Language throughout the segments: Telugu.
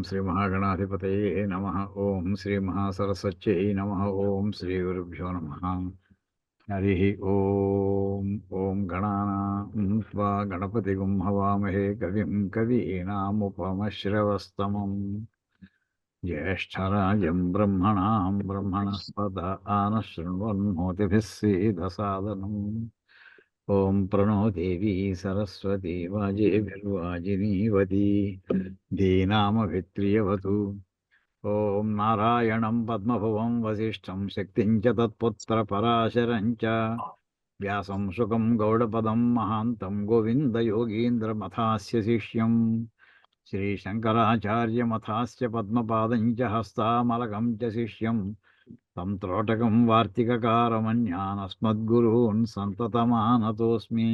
శ్రీ మహాగణాధిపతయే నమః. ఓం శ్రీ మహాసరస్వత్యై నమః. ఓం శ్రీ గురుభ్యో నమః. హరి ఓం. ఓం గణానాం త్వా గణపతిగుం హవామహే కవిం కవీనాముపమశ్రవస్తమం జ్యేష్ఠరాజం బ్రహ్మణాం బ్రహ్మణస్పద ఆనశృణ్వన్మోతిభిः सीदसादनम्. ఓం ప్రణో దేవీ సరస్వతి వాజేభిర్వాజినీవతి ధీనామభిత్రియవతు. ఓం నారాయణం పద్మభువం వసిష్ఠం శక్తిం చ తత్పుత్రపరాశరం చ వ్యాసం శుకం గౌడపదం మహాంతం గోవిందయోగీంద్రమథాస్య శిష్యం శ్రీశంకరాచార్యమథాస్య పద్మపాదం చ హస్తామలకం చ శిష్యం తం త్రోటకం వార్తికకారమన్యానస్మద్గురూన్ సంతతమానతోస్మి.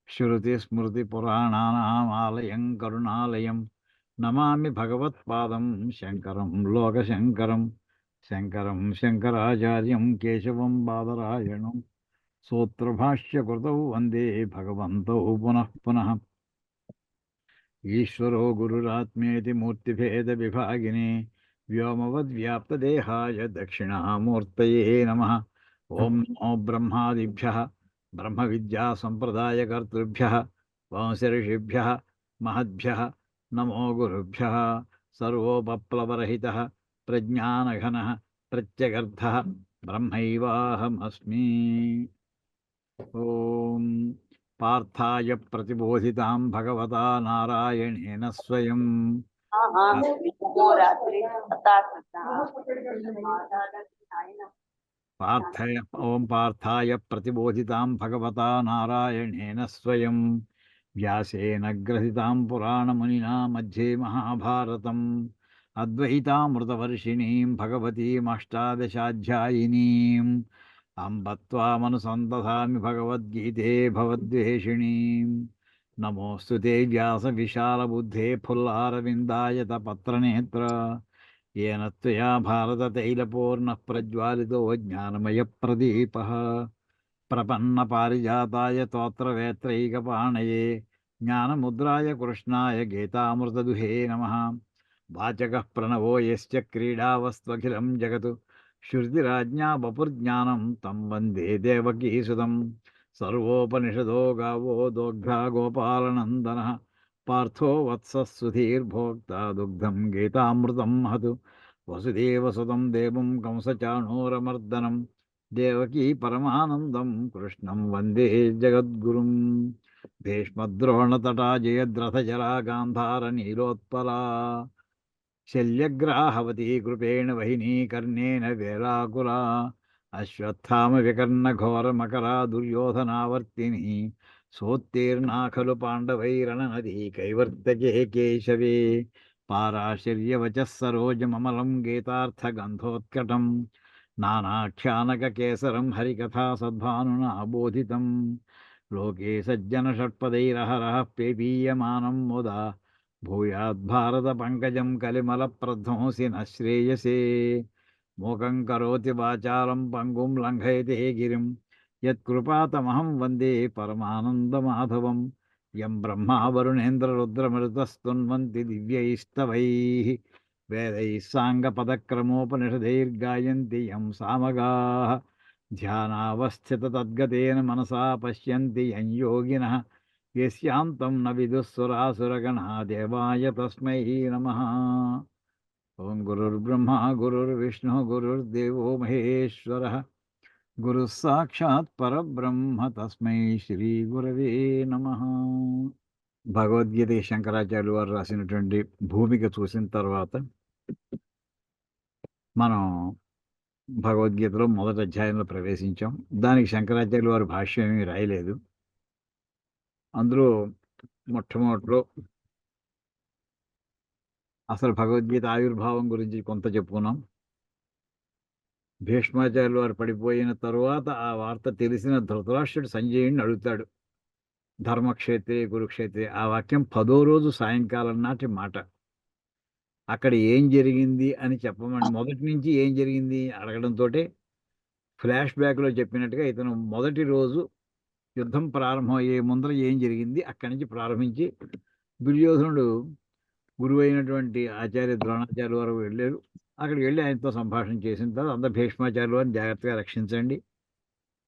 శ్రుతిస్మృతిపురాణానామాలయం కరుణాలయం నమామి భగవత్పాదం శంకరం లోకశంకరం. శంకరం శంకరాచార్యం కేశవం బాదరాయణం సూత్రభాష్యకృతౌ వందే భగవంతౌ పునః పునః. ఈశ్వరో గురురాత్మేతి మూర్తిభేద విభాగినే వ్యోమవద్వ్యాప్తదేహాయ దక్షిణామూర్తయే నమః. ఓం నమో బ్రహ్మాదిభ్యః బ్రహ్మ విద్యా సంప్రదాయకర్తృభ్యః వంశఋషిభ్యః మహద్భ్యః నమో గురుభ్యః. సర్వోపప్లవరహితః ప్రజ్ఞానఘనః ప్రత్యగర్థః బ్రహ్మైవాహమస్మి. ఓం పార్థాయ ప్రతిబోధితాం భగవతా నారాయణేన స్వయం. ఓం పార్థాయ ప్రతిబోధితాం భగవతా నారాయణేన స్వయం వ్యాసేన గ్రథితాం పురాణమునినా మధ్యే మహాభారతం అద్వైతామృతవర్షిణీం భగవతీమష్టాదశాధ్యాయినీం అంబ త్వామనుసందధామి భగవద్గీతే భవద్వేషిణీం. నమోऽस्तु ते व्यास विशालबुद्धे फुल्लारविन्दायत पत्रनेत्र येन त्वया भारततैलपूर्णः प्रज्वालितो ज्ञानमयप्रदीपः. प्रपन्नपारिजाताय स्तोत्रवेत्रैकपाणये ज्ञानमुद्राय कृष्णाय गीतामृतदुहे नमः. वाचकः प्रणवो यस्य क्रीडावस्त्वखिलं जगत् श्रुतिराज्ञा वपुर्ज्ञानं तं वन्दे देवकीसुतं. सर्वोपनिषदो गावो दोग्धा गोपालनन्दनः पार्थो वत्सः सुधीर्भोक्ता दुग्धं गीतामृतं महतु. वसुदेवसुतं देवं कंसचाणूरमर्दनं देवकी परमानन्दं कृष्णं वन्दे जगद्गुरुं. भीष्मद्रोणतटा जयद्रथजला गान्धारनीलोत्पला शल्यग्राहवती कृपेण वहिनी कर्णेन वेलाकुला. अश्वत्थाम विकर्णघोरमकरा दुर्योधनावर्तिनी सोत्तीर्णा खलु पाण्डवैरणनदी कैवर्तके केशवे. पाराशर्यवचः सरोजममलं गीतार्थगन्धोत्कटं नानाख्यानककेसरं हरिकथा सद्भानुना बोधितं. लोके सज्जनषट्पदैरहरः पेपीयमानं मुदा भूयाद्भारतपङ्कजं कलिमलप्रध्वंसि न श्रेयसे. మూకం కరోతి వాచాలం పంగుం లంఘయతే గిరిం యత్కృపాతమహం వందే పరమానందమాధవం. యం బ్రహ్మా వరుణేంద్రరుద్రమరుతస్తున్వంతి దివ్యైస్తవైః వేదైः సాంగపదక్రమోపనిషదైర్గాయంతి యం సామగాః. ధ్యానావస్థితతద్గతేన మనసా పశ్యంతి యం యోగినః యస్యాంతం న విదుః సురాసురగణా దేవాయ తస్మై నమః. ఓం గురుర్బ్రహ్మ గురుర్విష్ణు గురుర్దేవో మహేశ్వరః గురుః సాక్షాత్ పరబ్రహ్మ తస్మై శ్రీ గురవే నమః. భగవద్గీత శంకరాచార్యులు వారు రాసినటువంటి భూమిక చూసిన తర్వాత మనం భగవద్గీతలో మొదటి అధ్యాయంలో ప్రవేశించాం. దానికి శంకరాచార్యులు వారు భాష్యం ఏమీ రాయలేదు. అందులో మొట్టమొదటిలో అసలు భగవద్గీత ఆవిర్భావం గురించి కొంత చెప్పుకున్నాం. భీష్మాచార్యులు వారు పడిపోయిన తరువాత ఆ వార్త తెలిసిన ధృతరాష్ట్రుడు సంజయుడిని అడుగుతాడు, ధర్మక్షేత్రే కురుక్షేత్రే. ఆ వాక్యం 10వ రోజు సాయంకాలం నాటి మాట. అక్కడ ఏం జరిగింది అని చెప్పమని మొదటి నుంచి ఏం జరిగింది అడగడంతో ఫ్లాష్ బ్యాక్లో చెప్పినట్టుగా ఇతను మొదటి రోజు యుద్ధం ప్రారంభమయ్యే ముందర ఏం జరిగింది అక్కడి నుంచి ప్రారంభించి దుర్యోధనుడు గురువు అయినటువంటి ఆచార్య ద్రోణాచార్య వరకు వెళ్ళారు. అక్కడికి వెళ్ళి ఆయనతో సంభాషణ చేసిన తర్వాత అందరు భీష్మాచార్యులు వారిని జాగ్రత్తగా రక్షించండి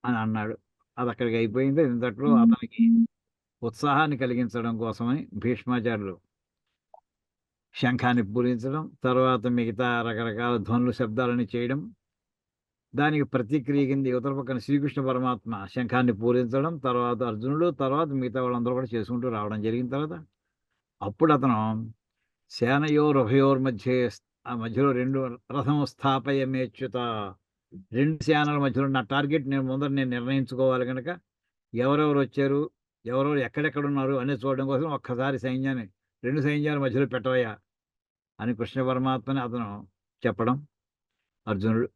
అని అన్నాడు. అది అక్కడికి అయిపోయింది. ఇంతట్లో అతనికి ఉత్సాహాన్ని కలిగించడం కోసమని భీష్మాచార్యులు శంఖాన్ని పూరించడం, తర్వాత మిగతా రకరకాల ధ్వనులు శబ్దాలని చేయడం, దానికి ప్రతిక్రియ కింద యువతల పక్కన శ్రీకృష్ణ పరమాత్మ శంఖాన్ని పూరించడం, తర్వాత అర్జునుడు, తర్వాత మిగతా వాళ్ళందరూ కూడా చేసుకుంటూ రావడం జరిగిన తర్వాత అప్పుడు అతను సేనయోరుభయోర్మధ్యే ఆ మధ్యలో 2 రథం స్థాపయమేచ్యుత, 2 సేనల మధ్యలో నా టార్గెట్ నేను నిర్ణయించుకోవాలి గనక ఎవరెవరు వచ్చారు, ఎవరెవరు ఎక్కడెక్కడున్నారు అనేది చూడడం కోసం ఒక్కసారి సైన్యాన్ని 2 సైన్యాల మధ్యలో పెట్టవయ్యా అని కృష్ణ పరమాత్మని అతను చెప్పడం అర్జునుడు.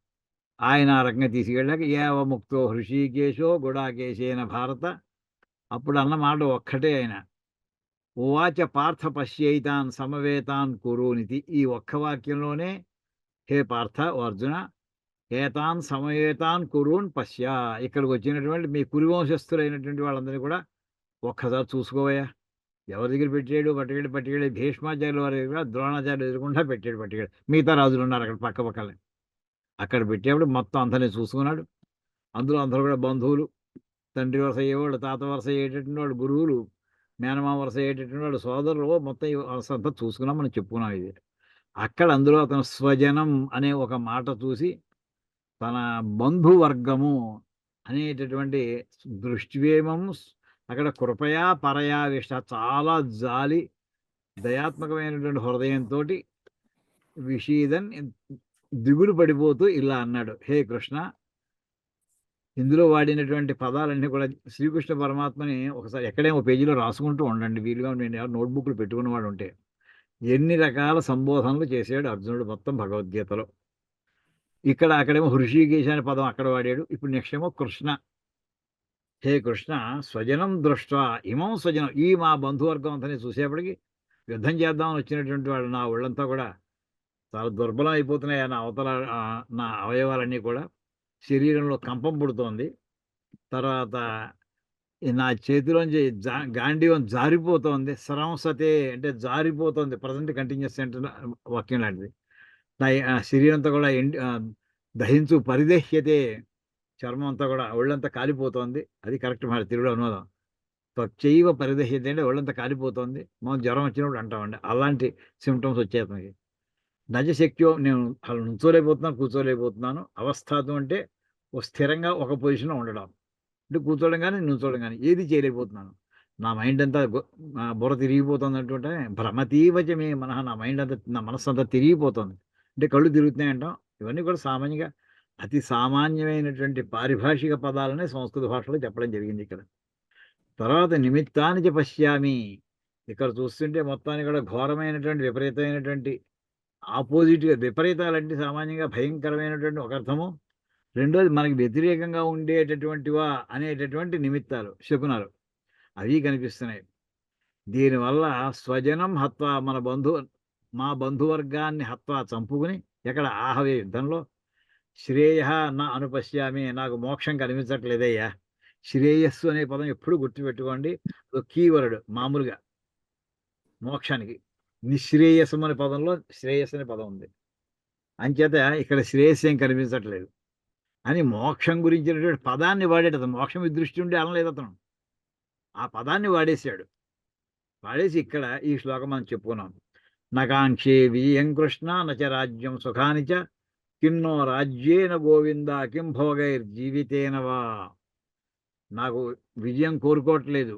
ఆయన ఆ రకంగా తీసుకెళ్ళాక ఏవ ముక్తో హృషీకేశో గుడాకేశేన భారత, అప్పుడు అన్న మాట ఒక్కటే ఆయన, ఉవాచ పార్థ పశ్యైతాన్ సమవేతాన్ కురూనితి. ఈ ఒక్క వాక్యంలోనే హే పార్థ ఓ అర్జున, ఏతాన్ సమవేతాన్ కురూన్ పశ్య, ఇక్కడికి వచ్చినటువంటి మీ కురువంశస్థులైనటువంటి వాళ్ళందరినీ కూడా ఒక్కసారి చూసుకోవయ్యా. ఎవరి దగ్గర పెట్టాడు పట్టుకెళ్ళి భీష్మాచార్యుల వారి దగ్గర, ద్రోణాచార్యులు ఎదురకుండా పెట్టాడు పట్టుకెళ్ళి. మిగతా రాజులు ఉన్నారు అక్కడ పక్క పక్కనే. అక్కడ పెట్టేప్పుడు మొత్తం అందరినీ చూసుకున్నాడు. అందులో అందరూ కూడా బంధువులు, తండ్రి వరుస అయ్యేవాళ్ళు, తాత వరుస అయ్యేటటువంటి వాళ్ళు, గురువులు, మేనమామ వరుస అయ్యేటటువంటి వాళ్ళు, సోదరులు, మొత్తం ఈ వరుస అంతా చూసుకున్నాం, మనం చెప్పుకున్నాం ఇది. అక్కడ అందులో అతను స్వజనం అనే ఒక మాట చూసి తన బంధువర్గము అనేటటువంటి దృష్టివేమం, అక్కడ కృపయా పరయావిష్ట, చాలా జాలి దయాత్మకమైనటువంటి హృదయంతో విషీదన్ దిగులు పడిపోతూ ఇలా అన్నాడు, హే కృష్ణ. ఇందులో వాడినటువంటి పదాలన్నీ కూడా శ్రీకృష్ణ పరమాత్మని ఒకసారి ఎక్కడేమో పేజీలో రాసుకుంటూ ఉండండి వీలుగా, నేను ఎవరు నోట్బుక్లు పెట్టుకున్నవాడు ఉంటే. ఎన్ని రకాల సంబోధనలు చేశాడు అర్జునుడు మొత్తం భగవద్గీతలో. ఇక్కడ అక్కడేమో హృషీకేశ అనే పదం అక్కడ వాడాడు. ఇప్పుడు నెక్స్ట్ ఏమో కృష్ణ. హే కృష్ణ, స్వజనం దృష్ట్వా ఇమం స్వజనం, ఈ మా బంధువర్గం అంతని చూసేప్పటికి యుద్ధం చేద్దామని వచ్చినటువంటి వాడు నా ఒళ్ళంతా కూడా చాలా దుర్బలం అయిపోతున్నాయి. నా అవతల నా అవయవాలన్నీ కూడా శరీరంలో కంపం పుడుతోంది. తర్వాత నా చేతిలోంచి గాంధీవం జారిపోతోంది. స్రంసతే అంటే జారిపోతోంది. ప్రజెంట్ కంటిన్యూస్ సెంటర్ వాక్యం లాంటిది. నా శరీరం అంతా కూడా దహించు పరిదహ్యతే, చర్మం అంతా కూడా ఒళ్ళంతా కాలిపోతోంది. అది కరెక్ట్ మన తెలుగులో అనువాదం. త్వచ్చైవ పరిదహ్యతే అంటే ఒళ్ళంతా కాలిపోతోంది. మనం జ్వరం వచ్చినప్పుడు అంటామండి. అలాంటి సిమ్టమ్స్ వచ్చాయి అతనికి. నజశక్త్యో, నేను అలా నుంచోలేకపోతున్నాను, కూర్చోలేకపోతున్నాను. అవస్థాతం అంటే స్థిరంగా ఒక పొజిషన్లో ఉండడం, అంటే కూర్చోవడం కానీ నుంచోవడం కానీ ఏది చేయలేకపోతున్నాను. నా మైండ్ అంతా బుర్ర తిరిగిపోతుంది అంటుంటే, భ్రమతీవచ మే మనః, నా మైండ్ అంతా, నా మనస్సు అంతా తిరిగిపోతుంది, అంటే కళ్ళు తిరుగుతున్నాయి అంటాం. ఇవన్నీ కూడా సామాన్యంగా అతి సామాన్యమైనటువంటి పారిభాషిక పదాలనే సంస్కృత భాషలో చెప్పడం జరిగింది ఇక్కడ. తర్వాత నిమిత్తానికి పశ్యామి, ఇక్కడ చూస్తుంటే మొత్తానికి కూడా ఘోరమైనటువంటి విపరీతమైనటువంటి ఆపోజిట్‌గా, విపరీతాలంటే సామాన్యంగా భయంకరమైనటువంటి ఒక అర్థము. రెండోది మనకి వ్యతిరేకంగా ఉండేటటువంటివా అనేటటువంటి నిమిత్తాలు, శకునాలు అవి కనిపిస్తున్నాయి. దీనివల్ల స్వజనం హత్వా, మా బంధువర్గాన్ని హత్వా చంపుకుని, ఎక్కడ ఆహవే యుద్ధంలో, శ్రేయః న అనుపశ్యామి, నాకు మోక్షం కనిపించట్లేదయ్యా. శ్రేయస్సు అనే పదం ఎప్పుడు గుర్తుపెట్టుకోండి, కీవర్డ్ మామూలుగా మోక్షానికి. నిశ్రేయసం అనే పదంలో శ్రేయస్సు అనే పదం ఉంది. అంచేత ఇక్కడ శ్రేయస్సు ఏం కనిపించట్లేదు అని మోక్షం గురించినటువంటి పదాన్ని వాడాడు అతను. మోక్షం ఈ దృష్టి ఉండి అనలేదు అతను, ఆ పదాన్ని వాడేశాడు. వాడేసి ఇక్కడ ఈ శ్లోకం మనం చెప్పుకున్నాం. నకాంక్షే విజయం కృష్ణ నచ రాజ్యం సుఖాని చ, కిన్నో రాజ్యేన గోవింద కిం భోగైర్జీవితేన వా. నాకు విజయం కోరుకోవట్లేదు,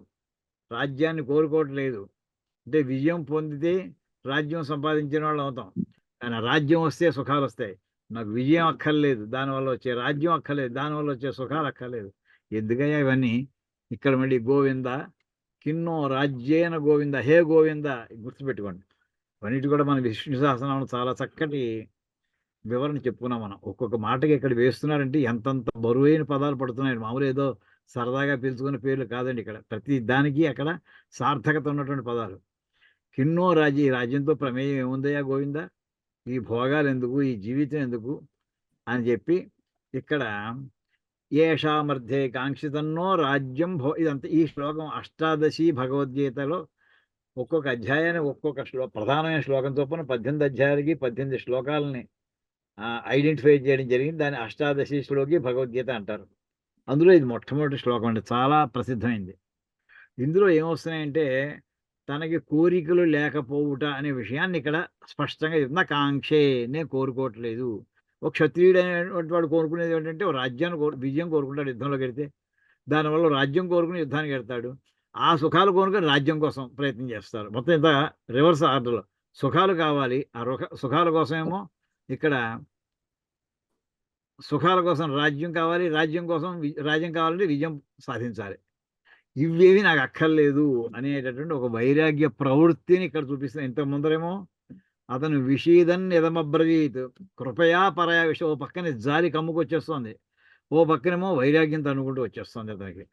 రాజ్యాన్ని కోరుకోవట్లేదు. అంటే విజయం పొందితే రాజ్యం సంపాదించిన వాళ్ళు అవుతాం, కానీ రాజ్యం వస్తే సుఖాలు వస్తాయి. నాకు విజయం అక్కర్లేదు, దానివల్ల వచ్చే రాజ్యం అక్కర్లేదు, దానివల్ల వచ్చే సుఖాలు అక్కర్లేదు. ఎందుకయ్యా ఇవన్నీ? ఇక్కడ మళ్ళీ గోవింద, కిన్నో రాజ్యేన గోవింద, హే గోవింద, గుర్తుపెట్టుకోండి. ఇవన్నిటి కూడా మన విష్ణు సహస్రనామం చాలా చక్కటి వివరణ చెప్పుకున్నాం మనం. ఒక్కొక్క మాటకి ఇక్కడ వేస్తున్నారంటే ఎంతంత బరువైన పదాలు పడుతున్నాయి. మామూలు ఏదో సరదాగా పిలుచుకునే పేర్లు కాదండి. ఇక్కడ ప్రతి దానికి అక్కడ సార్థకత ఉన్నటువంటి పదాలు. కిన్నో రాజ్య, ఈ రాజ్యంతో ప్రమేయం ఏముందయ్యా గోవింద, ఈ భోగాలు ఎందుకు, ఈ జీవితం ఎందుకు అని చెప్పి ఇక్కడ ఏషామర్థే కాంక్షితన్నో రాజ్యం ఇదంతా ఈ శ్లోకం అష్టాదశి భగవద్గీతలో ఒక్కొక్క అధ్యాయాన్ని ఒక్కొక్క ప్రధానమైన శ్లోకం చొప్పున 18 అధ్యాయాలకి 18 శ్లోకాలని ఐడెంటిఫై చేయడం జరిగింది. దాన్ని అష్టాదశి శ్లోకి భగవద్గీత అంటారు. అందులో ఇది మొట్టమొదటి శ్లోకం అండి. చాలా ప్రసిద్ధమైంది. ఇందులో ఏమొస్తున్నాయంటే, తనకి కోరికలు లేకపోవుట అనే విషయాన్ని ఇక్కడ స్పష్టంగా చెప్తున్నా. కాంక్షే, నేను కోరుకోవట్లేదు. ఒక క్షత్రియుడనేటువంటి వాడు కోరుకునేది ఏంటంటే, ఓ రాజ్యాన్ని విజయం కోరుకుంటాడు యుద్ధంలోకెడితే. దానివల్ల రాజ్యం కోరుకుని యుద్ధానికెడతాడు. ఆ సుఖాలు కోరుకొని రాజ్యం కోసం ప్రయత్నం చేస్తారు. మొత్తం ఇంత రివర్స్ ఆర్డర్‌లో. సుఖాలు కావాలి. ఆ సుఖాల కోసమేమో ఇక్కడ సుఖాల కోసం రాజ్యం కావాలి. రాజ్యం కోసం రాజ్యం కావాలంటే విజయం సాధించాలి. ఇవేవి నాకు అక్కర్లేదు అనేటటువంటి ఒక వైరాగ్య ప్రవృత్తిని ఇక్కడ చూపిస్తుంది. ఇంతకు ముందరేమో అతను విషీదన్ యదమబ్రవీత్ కృపయా పరయా ఓ పక్కన జాలి కమ్ముకొచ్చేస్తోంది. ఓ పక్కనేమో వైరాగ్యం తన్నుకుంటూ వచ్చేస్తుంది అతనికి.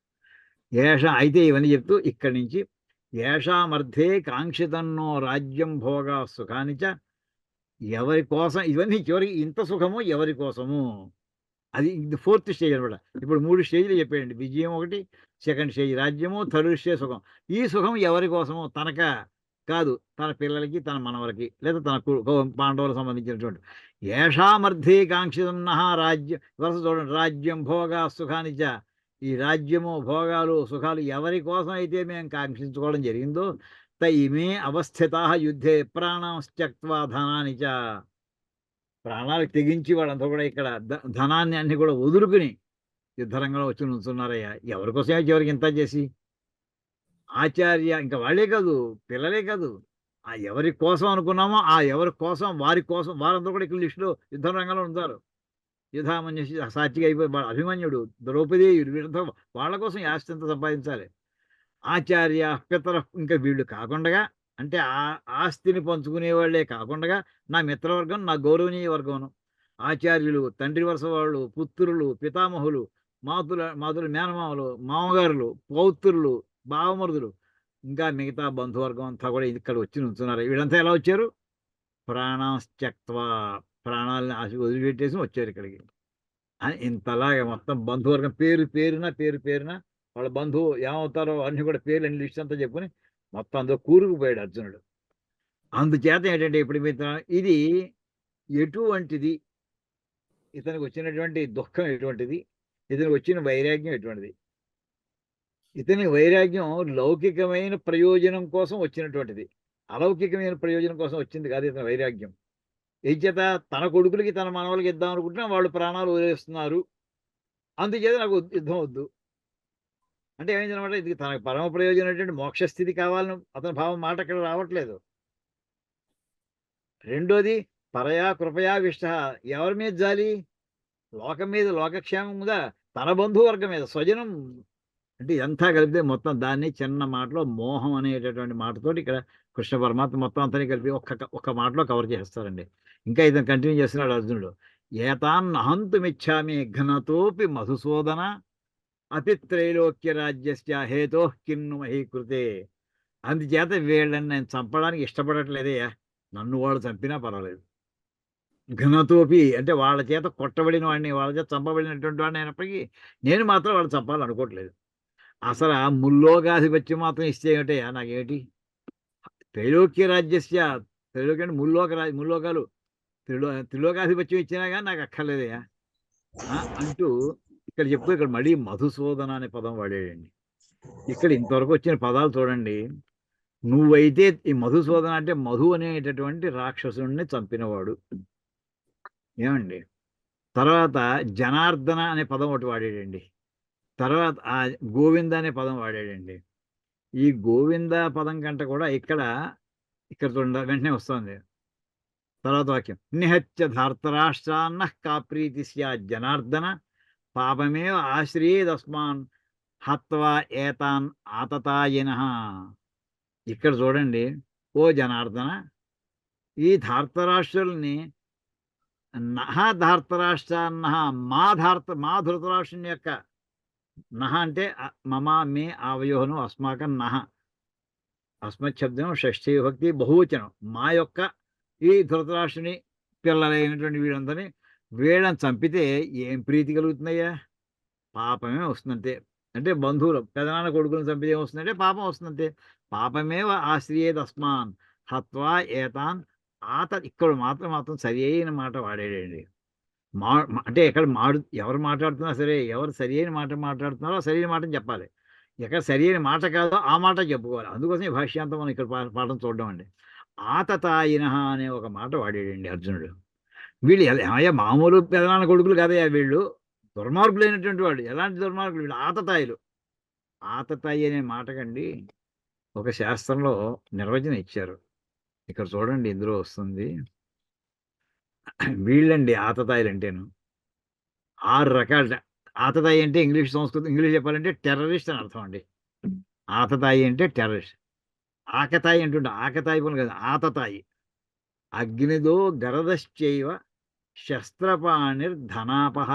అయితే ఇవన్నీ చెప్తూ ఇక్కడి నుంచి ఏషామర్థే కాంక్షితన్నో రాజ్యం భోగా సుఖాని చ ఎవరి కోసం ఇవన్నీ చివరికి ఇంత సుఖము ఎవరి కోసము? అది ఇది ఫోర్త్ స్టేజ్ అనమాట. ఇప్పుడు 3 స్టేజ్‌లు చెప్పాడండి. విజయం ఒకటి, సెకండ్ స్టేజ్ రాజ్యము, థర్డ్ స్టేజ్ సుఖం. ఈ సుఖం ఎవరి కోసమో తనకా? కాదు. తన పిల్లలకి, తన మనవలకి లేదా తన పాండవులకు సంబంధించినటువంటి ఏషామర్థే కాంక్షితన్నః రాజ్యం వరుస చూడండి. రాజ్యం భోగా సుఖాని చ ఈ రాజ్యము, భోగాలు, సుఖాలు ఎవరి కోసం అయితే మేము కాంక్షించుకోవడం జరిగిందో తయిమే అవస్థితాః యుద్ధే ప్రాణంస్త్యక్త్వా ధనాని చ ప్రాణాలకు తెగించి వాళ్ళంతా కూడా ఇక్కడ ధనాన్ని అన్ని కూడా వదులుకుని యుద్ధరంగంలో వచ్చి నుంచున్నారయ్యా. ఎవరి కోసమే చివరికి ఇంత చేసి ఆచార్య ఇంకా వాళ్ళే కాదు, పిల్లలే కాదు. ఆ ఎవరి కోసం అనుకున్నామో ఆ ఎవరి కోసం వారి కోసం వారంతా కూడా ఇక్కడ లిస్టులో యుద్ధ రంగంలో ఉంటారు. యుధామన్యు సాత్విక అయిపోయి అభిమన్యుడు, ద్రౌపదేయుడు వీళ్ళంతా వాళ్ళ కోసం ఈ ఆస్తి అంతా సంపాదించాలి. ఆచార్య, పితర ఇంకా వీళ్ళు కాకుండగా అంటే ఆస్తిని పంచుకునే వాళ్ళే కాకుండగా నా మిత్రవర్గం, నా గౌరవనీయ వర్గంను. ఆచార్యులు, తండ్రి వరుస వాళ్ళు, పుత్రులు, పితామహులు, మాతులు, మేనమామలు, మామగారులు, పౌత్రులు, బావమరుదులు, ఇంకా మిగతా బంధువర్గం అంతా కూడా ఇక్కడ వచ్చి నుంచున్నారు. వీళ్ళంతా ఎలా వచ్చారు? ప్రాణాశ్చక్త్వా ప్రాణాలను వదిలిపెట్టేసి వచ్చారు ఇక్కడికి. అని ఇంతలాగా మొత్తం బంధువర్గం పేరున వాళ్ళ బంధువు ఏమవుతారో అన్ని కూడా పేర్లు లిస్ట్ అంతా చెప్పుకొని మొత్తం అందులో కూరుకుపోయాడు అర్జునుడు. అందుచేత ఏంటంటే ఇప్పుడు ఇది ఎటువంటిది? ఇతనికి వచ్చినటువంటి దుఃఖం ఎటువంటిది? ఇతనికి వచ్చిన వైరాగ్యం ఎటువంటిది? ఇతని వైరాగ్యం లౌకికమైన ప్రయోజనం కోసం వచ్చినటువంటిది. అలౌకికమైన ప్రయోజనం కోసం వచ్చింది కాదు ఇతని వైరాగ్యం. ఏం చేత తన కొడుకులకి, తన మనవలకి ఇద్దాం అనుకుంటున్నా వాళ్ళు ప్రాణాలు వదిలేస్తున్నారు. అందుచేత నాకు యుద్ధం వద్దు. అంటే ఏమైందనమాట, ఇది తనకు పరమ ప్రయోజనమైనటువంటి మోక్షస్థితి కావాలని అతని భావం మాట అక్కడ రావట్లేదు. రెండోది పరయా కృపయా విష్ట ఎవరి మీద జాలి? లోకం మీద, లోకక్షేమం మీద, తన బంధువర్గం మీద, స్వజనం. అంటే ఇదంతా కలిపితే మొత్తం దాన్ని చిన్న మాటలో మోహం అనేటటువంటి మాటతోటి ఇక్కడ కృష్ణ పరమాత్మ మొత్తం అంతా కలిపి ఒక్క మాటలో కవర్ చేస్తారండి. ఇంకా ఇతను కంటిన్యూ చేస్తున్నాడు అర్జునుడు. ఏతాన్నహంతుమిచ్చామి ఘనతోపి మధుసూదన అతి త్రైలోక్య రాజ్యస్య హేతోః కిన్ను మహీకృతే. అందుచేత వీళ్ళని నేను చంపడానికి ఇష్టపడట్లేదయ్యా. నన్ను వాళ్ళు చంపినా పర్వాలేదు. ఘనతోపి అంటే వాళ్ళ చేత కొట్టబడిన వాడిని, వాళ్ళ చేత చంపబడినటువంటి వాడిని అయినప్పటికీ నేను మాత్రం వాళ్ళు చంపాలనుకోవట్లేదు. అసలు ఆ ముల్లోకాధిపత్యం మాత్రం ఇస్తే ఏమిటయ్యా నాకేమిటి? త్రైలోక్య రాజ్యస్య త్రైలోక్యం అంటే ముల్లోకాలు త్రిలోకాధిపత్యం ఇచ్చినా కానీ నాకు అక్కర్లేదయ్యా అంటూ ఇక్కడ చెప్తూ ఇక్కడ మళ్ళీ మధుసూదన అనే పదం వాడాడండి. ఇక్కడ ఇంతవరకు వచ్చిన పదాలు చూడండి. నువ్వైతే ఈ మధుసూదన అంటే మధు అనేటటువంటి రాక్షసుడిని చంపినవాడు. ఏమండి? తర్వాత జనార్దన అనే పదం ఒకటి వాడాడండి. తర్వాత గోవింద అనే పదం వాడాడండి. ఈ గోవింద పదం కంటే కూడా ఇక్కడ చూడండి వెంటనే వస్తుంది తర్వాత వాక్యం. నిహత్య ధార్తరాష్ట్రాన్న కాప్రీతి స్యాత్ జనార్దన పాపమేవ ఆశ్రయేదస్మాన్ హత్వా ఏతాన్ ఆతతాయినః. ఇక్కడ చూడండి, ఓ జనార్దన, ఈ ధార్తరాష్ట్రుల్ని నహ ధార్తరాష్ట్రాన్నః మా ధృతరాష్ట్రుని యొక్క నహ అంటే మమ మే ఆవయోహను అస్మాకం నహ అస్మత్ శబ్దం షష్ఠీ విభక్తి బహువచనం. మా యొక్క ఈ ధృతరాష్ట్రుని పిల్లలైనటువంటి వీళ్ళని చంపితే ఏం ప్రీతి కలుగుతుందయ్యా? పాపమే వస్తుందంతే. అంటే బంధువులు పెదనాన్న కొడుకుని చంపితే ఏమొస్తుందంటే పాపం వస్తుందంతే. పాపమేవ ఆశ్రయేదస్మాన్ హత్వా ఏతాన్ ఇక్కడ మాత్రం సరి అయిన మాట వాడాడండి. అంటే ఎక్కడ ఎవరు మాట్లాడుతున్నా సరే, ఎవరు సరి అయిన మాట మాట్లాడుతున్నారో సరి అయిన మాటని చెప్పాలి. ఎక్కడ సరి అయిన మాట కాదో ఆ మాట చెప్పుకోవాలి. అందుకోసం ఈ భాష్యాంతం మనం ఇక్కడ పాఠం చూడడం అండి. ఆతతాయినః అనే ఒక మాట వాడాడండి అర్జునుడు. వీళ్ళు ఏమయ్యా మామూలు పెదనాన్న కొడుకులు కాదయ్యా వీళ్ళు. దుర్మార్గులైనటువంటి వాళ్ళు. ఎలాంటి దుర్మార్గులు వీళ్ళు? ఆతతాయిలు. ఆతతాయి అనే మాటకండి ఒక శాస్త్రంలో నిర్వచనం ఇచ్చారు. ఇక్కడ చూడండి ఇందులో వస్తుంది. వీళ్ళండి ఆతతాయిలంటేను. 6 రకాల ఆతతాయి అంటే ఇంగ్లీష్ చెప్పాలంటే టెర్రరిస్ట్ అని అర్థం అండి. ఆతతాయి అంటే టెర్రరిస్ట్. ఆకతాయి అంటుండే ఆకతాయి పనులు కాదు ఆతతాయి. అగ్నిదో గరదశ్చైవ శస్త్రపాణిర్ధనాపహ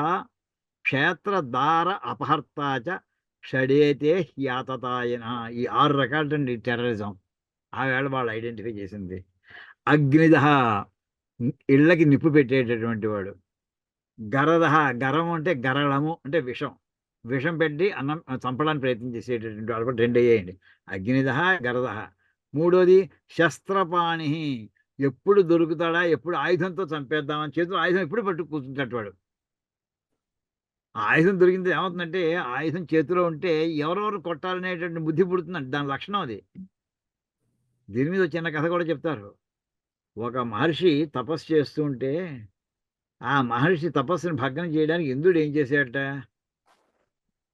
క్షేత్రదార అపహర్తాచ షడేతే హ్యాతతాయన. ఈ 6 రకాలండి టెర్రరిజం. ఆ వేళ వాళ్ళు ఐడెంటిఫై చేసింది. అగ్నిదహ ఇళ్ళకి నిప్పు పెట్టేటటువంటి వాడు. గరదహ గరం అంటే గరళము అంటే విషం. విషం పెట్టి అన్నం చంపడానికి ప్రయత్నం చేసేటటువంటి వాడు కూడా 2 అయ్యాయండి. అగ్నిదహ గరదహ. మూడోది శస్త్రపాణి. ఎప్పుడు దొరుకుతాడా, ఎప్పుడు ఆయుధంతో చంపేద్దామని చేతిలో ఆయుధం ఎప్పుడు పట్టు కూర్చుంటాడు వాడు. ఆ ఆయుధం దొరికింది ఏమవుతుందంటే, ఆయుధం చేతిలో ఉంటే ఎవరెవరు కొట్టాలనేటువంటి బుద్ధి పుడుతుందండి. దాని లక్షణం అది. దీని మీద చిన్న కథ కూడా చెప్తారు. ఒక మహర్షి తపస్సు చేస్తూ ఉంటే, ఆ మహర్షి తపస్సుని భగ్నం చేయడానికి ఇంద్రుడు ఏం చేశాడట,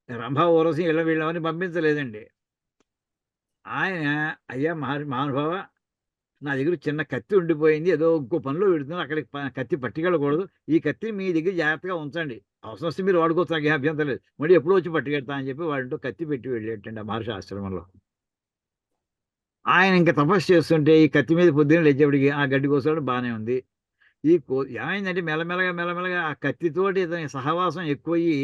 రంభ ఊరసి ఇలా వీళ్ళవని పంపించలేదండి. ఆయన అయ్యా మహానుభావ, నా దగ్గర చిన్న కత్తి ఉండిపోయింది, ఏదో ఇంకో పనిలో పెడుతున్నారు, అక్కడికి కత్తి పట్టుకెళ్ళకూడదు, ఈ కత్తిని మీ దగ్గర జాగ్రత్తగా ఉంచండి, అవసరం వస్తే మీరు వాడుకోవచ్చు, నాకు ఏ అభ్యంతరం లేదు, మళ్ళీ ఎప్పుడో వచ్చి పట్టుకెళ్తా అని చెప్పి వాడింటో కత్తి పెట్టి వెళ్ళేటండి ఆ మహర్షి ఆశ్రమంలో. ఆయన ఇంకా తపస్సు చేస్తుంటే ఈ కత్తి మీద పొద్దున్న లేచేపటికి ఆ గడ్డి కోసాడు, బాగానే ఉంది. ఏమైందంటే మెల్లమెల్లగా ఆ కత్తితోటి ఇతని సహవాసం ఎక్కువయ్యి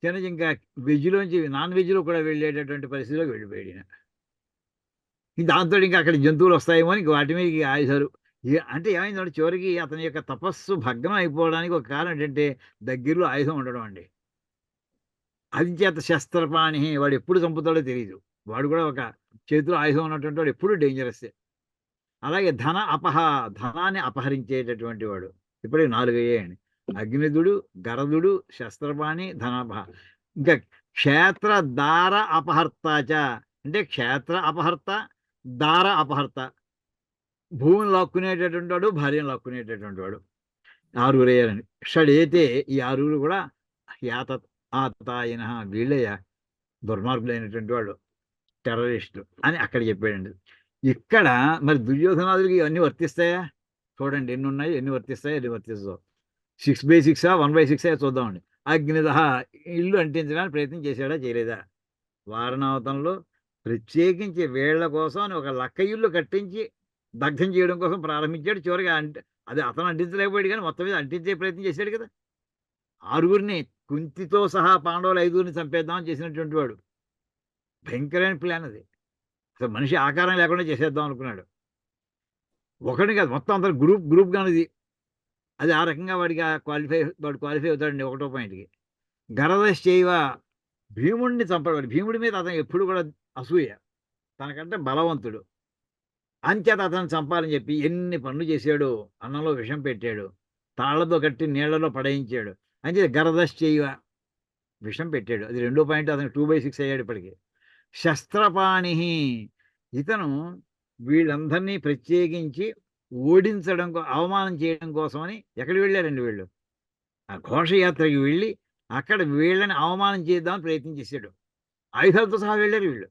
చిన్నది ఇంకా వెజ్లోంచి నాన్ వెజ్లో కూడా వెళ్ళేటటువంటి పరిస్థితిలోకి వెళ్ళిపోయాడు ఈయన. దాంతో ఇంకా అక్కడ జంతువులు వస్తాయేమో అని ఇంక వాటి మీద ఇక ఆయుధాలు. అంటే ఏమైందంటే చివరికి అతని యొక్క తపస్సు భగ్నం అయిపోవడానికి ఒక కారణం ఏంటంటే దగ్గరలో ఆయుధం ఉండడం అండి. అది చేత శస్త్రపాణి, వాడు ఎప్పుడు చంపుతాడో తెలియదు. వాడు కూడా ఒక చేతిలో ఆయుధం ఉన్నటువంటి వాడు ఎప్పుడు డేంజరస్సే. అలాగే ధనాన్ని అపహరించేటటువంటి వాడు. ఇప్పుడే 4 అయ్యాయండి. అగ్నిదుడు, గరదుడు, శస్త్రపాణి, ధనాపహ. ఇంకా క్షేత్ర దార అపహర్తాచ అంటే క్షేత్ర అపహర్త, దార అపహర్త. భూమిని లాక్కునేటటువంటి వాడు, భార్యను లాక్కునేటటువంటి వాడు. 6 అయ్యారండి. షడేతే ఈ 6 కూడా యాత ఆతతాయిన వీళ్ళయ్యా దుర్మార్గులైనటువంటి వాళ్ళు, టెర్రరిస్టులు అని అక్కడ చెప్పాడండి. ఇక్కడ మరి దుర్యోధనాదులకి ఇవన్నీ వర్తిస్తాయా? చూడండి ఎన్నున్నాయి, ఎన్ని వర్తిస్తాయి, ఎన్ని వర్తిస్తావు. 6/6 1/6 చూద్దామండి. అగ్నిదహ ఇల్లు అంటించడానికి ప్రయత్నం చేశాడా, చేయలేదా? వారణావతంలో ప్రత్యేకించి వీళ్ళ కోసం అని ఒక లక్క ఇల్లు కట్టించి దగ్ధం చేయడం కోసం ప్రారంభించాడు. చివరిగా అది అతను అంటించలేకపోయాడు కానీ మొత్తం మీద అంటించే ప్రయత్నం చేశాడు కదా. 6 కుంతితో సహా పాండవులు 5 చంపేద్దామని చేసినటువంటి వాడు. భయంకరమైన ప్లాన్ అది. అసలు మనిషి ఆకారం లేకుండా చేసేద్దాం అనుకున్నాడు. ఒకడిని కాదు మొత్తం అందరు గ్రూప్ గానిది. అది ఆ రకంగా వాడు క్వాలిఫై అవుతాడండి ఒకటో పాయింట్‌కి. గరదశ్చైవ భీముడిని చంపడు. భీముడి మీద అతను ఎప్పుడు కూడా అసూయ. తనకంటే బలవంతుడు. అంచేత అతన్ని చంపాలని చెప్పి ఎన్ని పనులు చేశాడో. అన్నంలో విషం పెట్టాడు. తాళ్లతో కట్టి నీళ్లలో పడేయించాడు. అంచేత గరదశ్చైవ విషం పెట్టాడు. అది రెండో పాయింట్. అతను 2/6 అయ్యాడు ఇప్పటికి. శస్త్రపాణి ఇతను వీళ్ళందరినీ ప్రత్యేకించి ఓడించడం, అవమానం చేయడం కోసమని ఎక్కడికి వెళ్ళారండి వీళ్ళు? ఆ ఘోషయాత్రకి వెళ్ళి అక్కడ వీళ్ళని అవమానం చేద్దామని ప్రయత్నం చేశాడు. ఆయుధాలతో సహా వెళ్ళారు వీళ్ళు.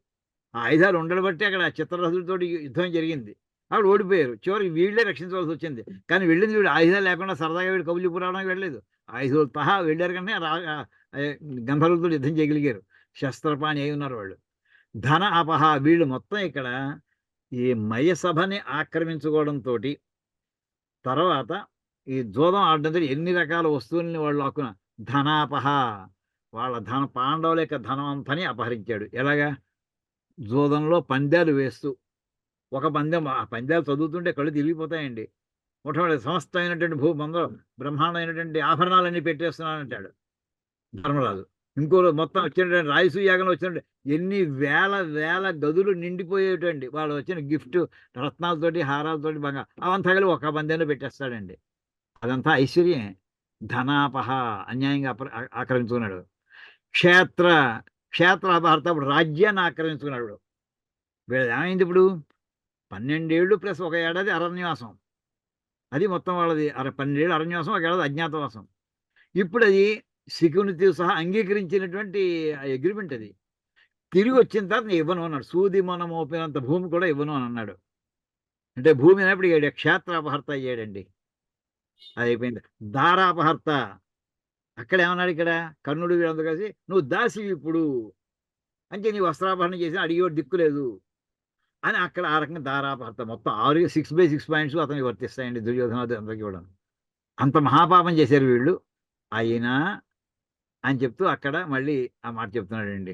ఆ ఆయుధాలు ఉండబట్టి అక్కడ చిత్రరథులతోటి యుద్ధం జరిగింది. అక్కడ ఓడిపోయారు. చివరికి వీళ్ళే రక్షించవలసి వచ్చింది. కానీ వెళ్ళింది వీళ్ళు ఆయుధాలు లేకుండా సరదాగా వీళ్ళు కబుర్లు రావడానికి వెళ్ళలేదు. ఆయుధాలతో సహా వెళ్ళారు కానీ గంధర్వులతో యుద్ధం చేయగలిగారు. శస్త్రపాణి అయి ఉన్నారు వాళ్ళు. ధన అపహ వీళ్ళు మొత్తం ఇక్కడ ఈ మయసభని ఆక్రమించుకోవడంతో తర్వాత ఈ జూదం ఆడడంతో ఎన్ని రకాల వస్తువుల్ని వాళ్ళు లాక్కున్న ధనాపహ వాళ్ళ పాండవుల యొక్క ధనం అంతని అపహరించాడు. ఎలాగా? జూదంలో పందాలు వేస్తూ ఒక పందెం, ఆ పందాలు చదువుతుంటే కళ్ళు తిరిగిపోతాయండి. మొట్టమొదటి సమస్తమైనటువంటి భూమంలో బ్రహ్మాండమైనటువంటి ఆభరణాలన్నీ పెట్టేస్తున్నానంటాడు ధర్మరాజు. ఇంకో మొత్తం వచ్చిన రాయసూయ యాగంలో వచ్చిన ఎన్ని వేల వేల గదులు నిండిపోయేటండి. వాళ్ళు వచ్చిన గిఫ్ట్ రత్నాలతోటి, హారాలతోటి అవంతా కలిపి ఒక పందెంలో పెట్టేస్తాడండి. అదంతా ఐశ్వర్యమే. ధనాపహ అన్యాయంగా ఆక్రమించుకున్నాడు. క్షేత్ర క్షేత్రాపహర్త ఇప్పుడు రాజ్యాన్ని ఆక్రమించుకున్నాడు. వీళ్ళది ఏమైంది ఇప్పుడు? 12 ఏళ్ళు ప్లస్ ఒక ఏడాది అరణ్యవాసం. అది మొత్తం వాళ్ళది. 12 ఏళ్ళు అరణ్యవాసం, ఒక ఏడాది అజ్ఞాతవాసం. ఇప్పుడది శకునితో సహా అంగీకరించినటువంటి అగ్రీమెంట్ అది. తిరిగి వచ్చిన తర్వాత నేను ఇవ్వను అన్నాడు. సూది మొన మోపినంత భూమి కూడా ఇవ్వను అని అన్నాడు. అంటే భూమి అన్నప్పుడు క్షేత్రాపహర్త అయ్యాడండి. అది అయిపోయింది. దారాపహర్త అక్కడేమన్నాడు ఇక్కడ కర్ణుడు వీళ్ళందరూ కలిసి నువ్వు దాసివి ఇప్పుడు అంటే నీ వస్త్రాపహరణ చేసి అడిగేవాడు దిక్కు లేదు అని అక్కడ ఆ రకంగా దారాపహర్త మొత్తం 6/6 పాయింట్స్ అతనికి వర్తిస్తాయండి దుర్యోధనాది అందరికీ కూడా. అంత మహాపాపం చేశారు వీళ్ళు. అయినా అని చెప్తూ అక్కడ మళ్ళీ ఆ మాట చెప్తున్నాడండి.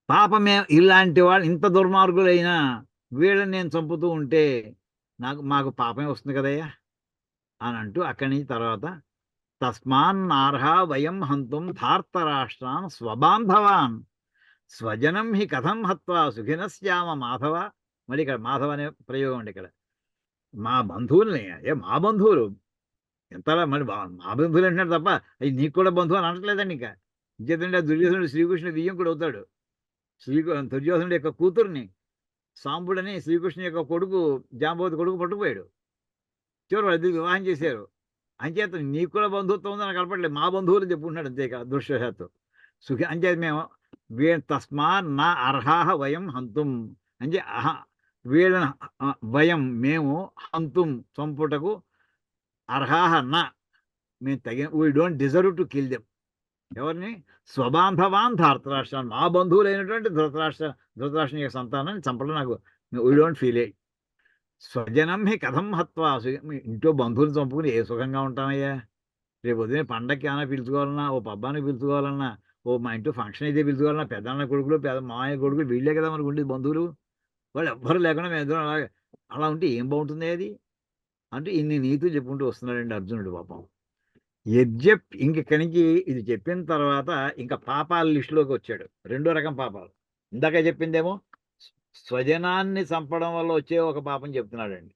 పాపమే ఇలాంటి వాళ్ళు ఇంత దుర్మార్గులైనా వీళ్ళని నేను చంపుతూ ఉంటే మాకు పాపమే వస్తుంది కదయ్యా అని అంటూ అక్కడి నుంచి తర్వాత తస్మాన్నార్హ వయం హంతుం ధార్తరాష్ట్రాన్ స్వబాంధవాన్ స్వజనం హి కథం హత్వా సుఖినశ్యామ మాధవ. మళ్ళీ ఇక్కడ మాధవ అనే ప్రయోగం అండి. ఇక్కడ మా బంధువుల్ని మా బంధువులు ఎంతలా మరి మా బంధువులు అంటున్నాడు తప్ప అవి నీకు కూడా బంధువు అని అనట్లేదండి. ఇంకా ఇంకేతంటే దుర్యోధనుడు శ్రీకృష్ణుడు బియ్యం కూడా అవుతాడు. దుర్యోధనుడు యొక్క కూతుర్ని సాంబుడని శ్రీకృష్ణుని యొక్క కొడుకు జాంబవతి కొడుకు పట్టుకుపోయాడు. చివరి వాళ్ళు వివాహం చేశారు. అంచేత నీకు కూడా బంధుత్వం ఉందని నాకు కనపడలేదు. మా బంధువులు చెప్పుకుంటున్నాడు అంతే దుర్శేషత్తు సుఖి అంచేత మేము తస్మా నా అర్హాహ వయం హంతుం అంటే వీళ్ళని వయం మేము హంతుం చంపుటకు అర్హాహ నా మేము తగిన we don't deserve to kill them. ఎవరిని? స్వబాంధవాన్ ధార్తరాష్ట్రాన్ని మా ధృతరాష్ట్రుని యొక్క సంతానాన్ని చంపడం నాకు వీ డోంట్ ఫీల్ ఇట్. స్వజనం హి కథం హత్వా ఇంట్లో బంధువులు చంపుకుని ఏ సుఖంగా ఉంటామయ్యా? రేపు ఉదయం పండగకి ఏమైనా పిలుచుకోవాలన్నా, ఓ పబ్బానికి పిలుచుకోవాలన్నా, ఓ మా ఇంట్లో ఫంక్షన్ అయితే పిలుచుకోవాలన్నా, పెద్దన్న కొడుకులు మామయ్య కొడుకులు వీళ్ళే కదా మనకు ఉండేది బంధువులు. వాళ్ళు ఎవ్వరు లేకుండా మేము ఇద్దరం అలా ఉంటే ఏం బాగుంటుంది అది అంటే ఇన్ని నీతులు చెప్పుకుంటూ వస్తున్నాడండి అర్జునుడు పాపం. ఇక్కడి నుంచి ఇది చెప్పిన తర్వాత ఇంకా పాపాల లిస్టులోకి వచ్చాడు. రెండో రకం పాపాలు. ఇందాక చెప్పిందేమో స్వజనాన్ని చంపడం వల్ల వచ్చే ఒక పాపం చెప్తున్నాడండి.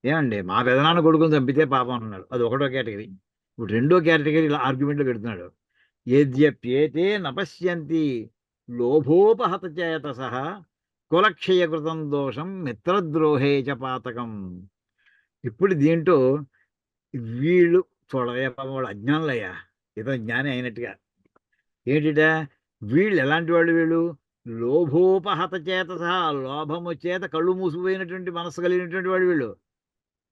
ఏమండి మా పెదనాన్న కొడుకుని చంపితే పాపం అన్నాడు. అది ఒకటో కేటగిరీ. ఇప్పుడు రెండో కేటగిరీ ఆర్గ్యుమెంట్లో పెడుతున్నాడు. యద్యప్యేతే నపశ్యంతి లోభోపహత చేత సహా కులక్షయకృతం దోషం మిత్రద్రోహే చ పాతకం. ఇప్పుడు దీంట్లో వీళ్ళు చూడవయ్యా పాపం వాళ్ళు అజ్ఞానులయ్యా, ఇతను జ్ఞాని అయినట్టుగా. ఏంటిట వీళ్ళు ఎలాంటి వాళ్ళు? వీళ్ళు లోభోపహత చేత సహా లోభము చేత కళ్ళు మూసిపోయినటువంటి మనస్సు కలిగినటువంటి వాళ్ళు. వీళ్ళు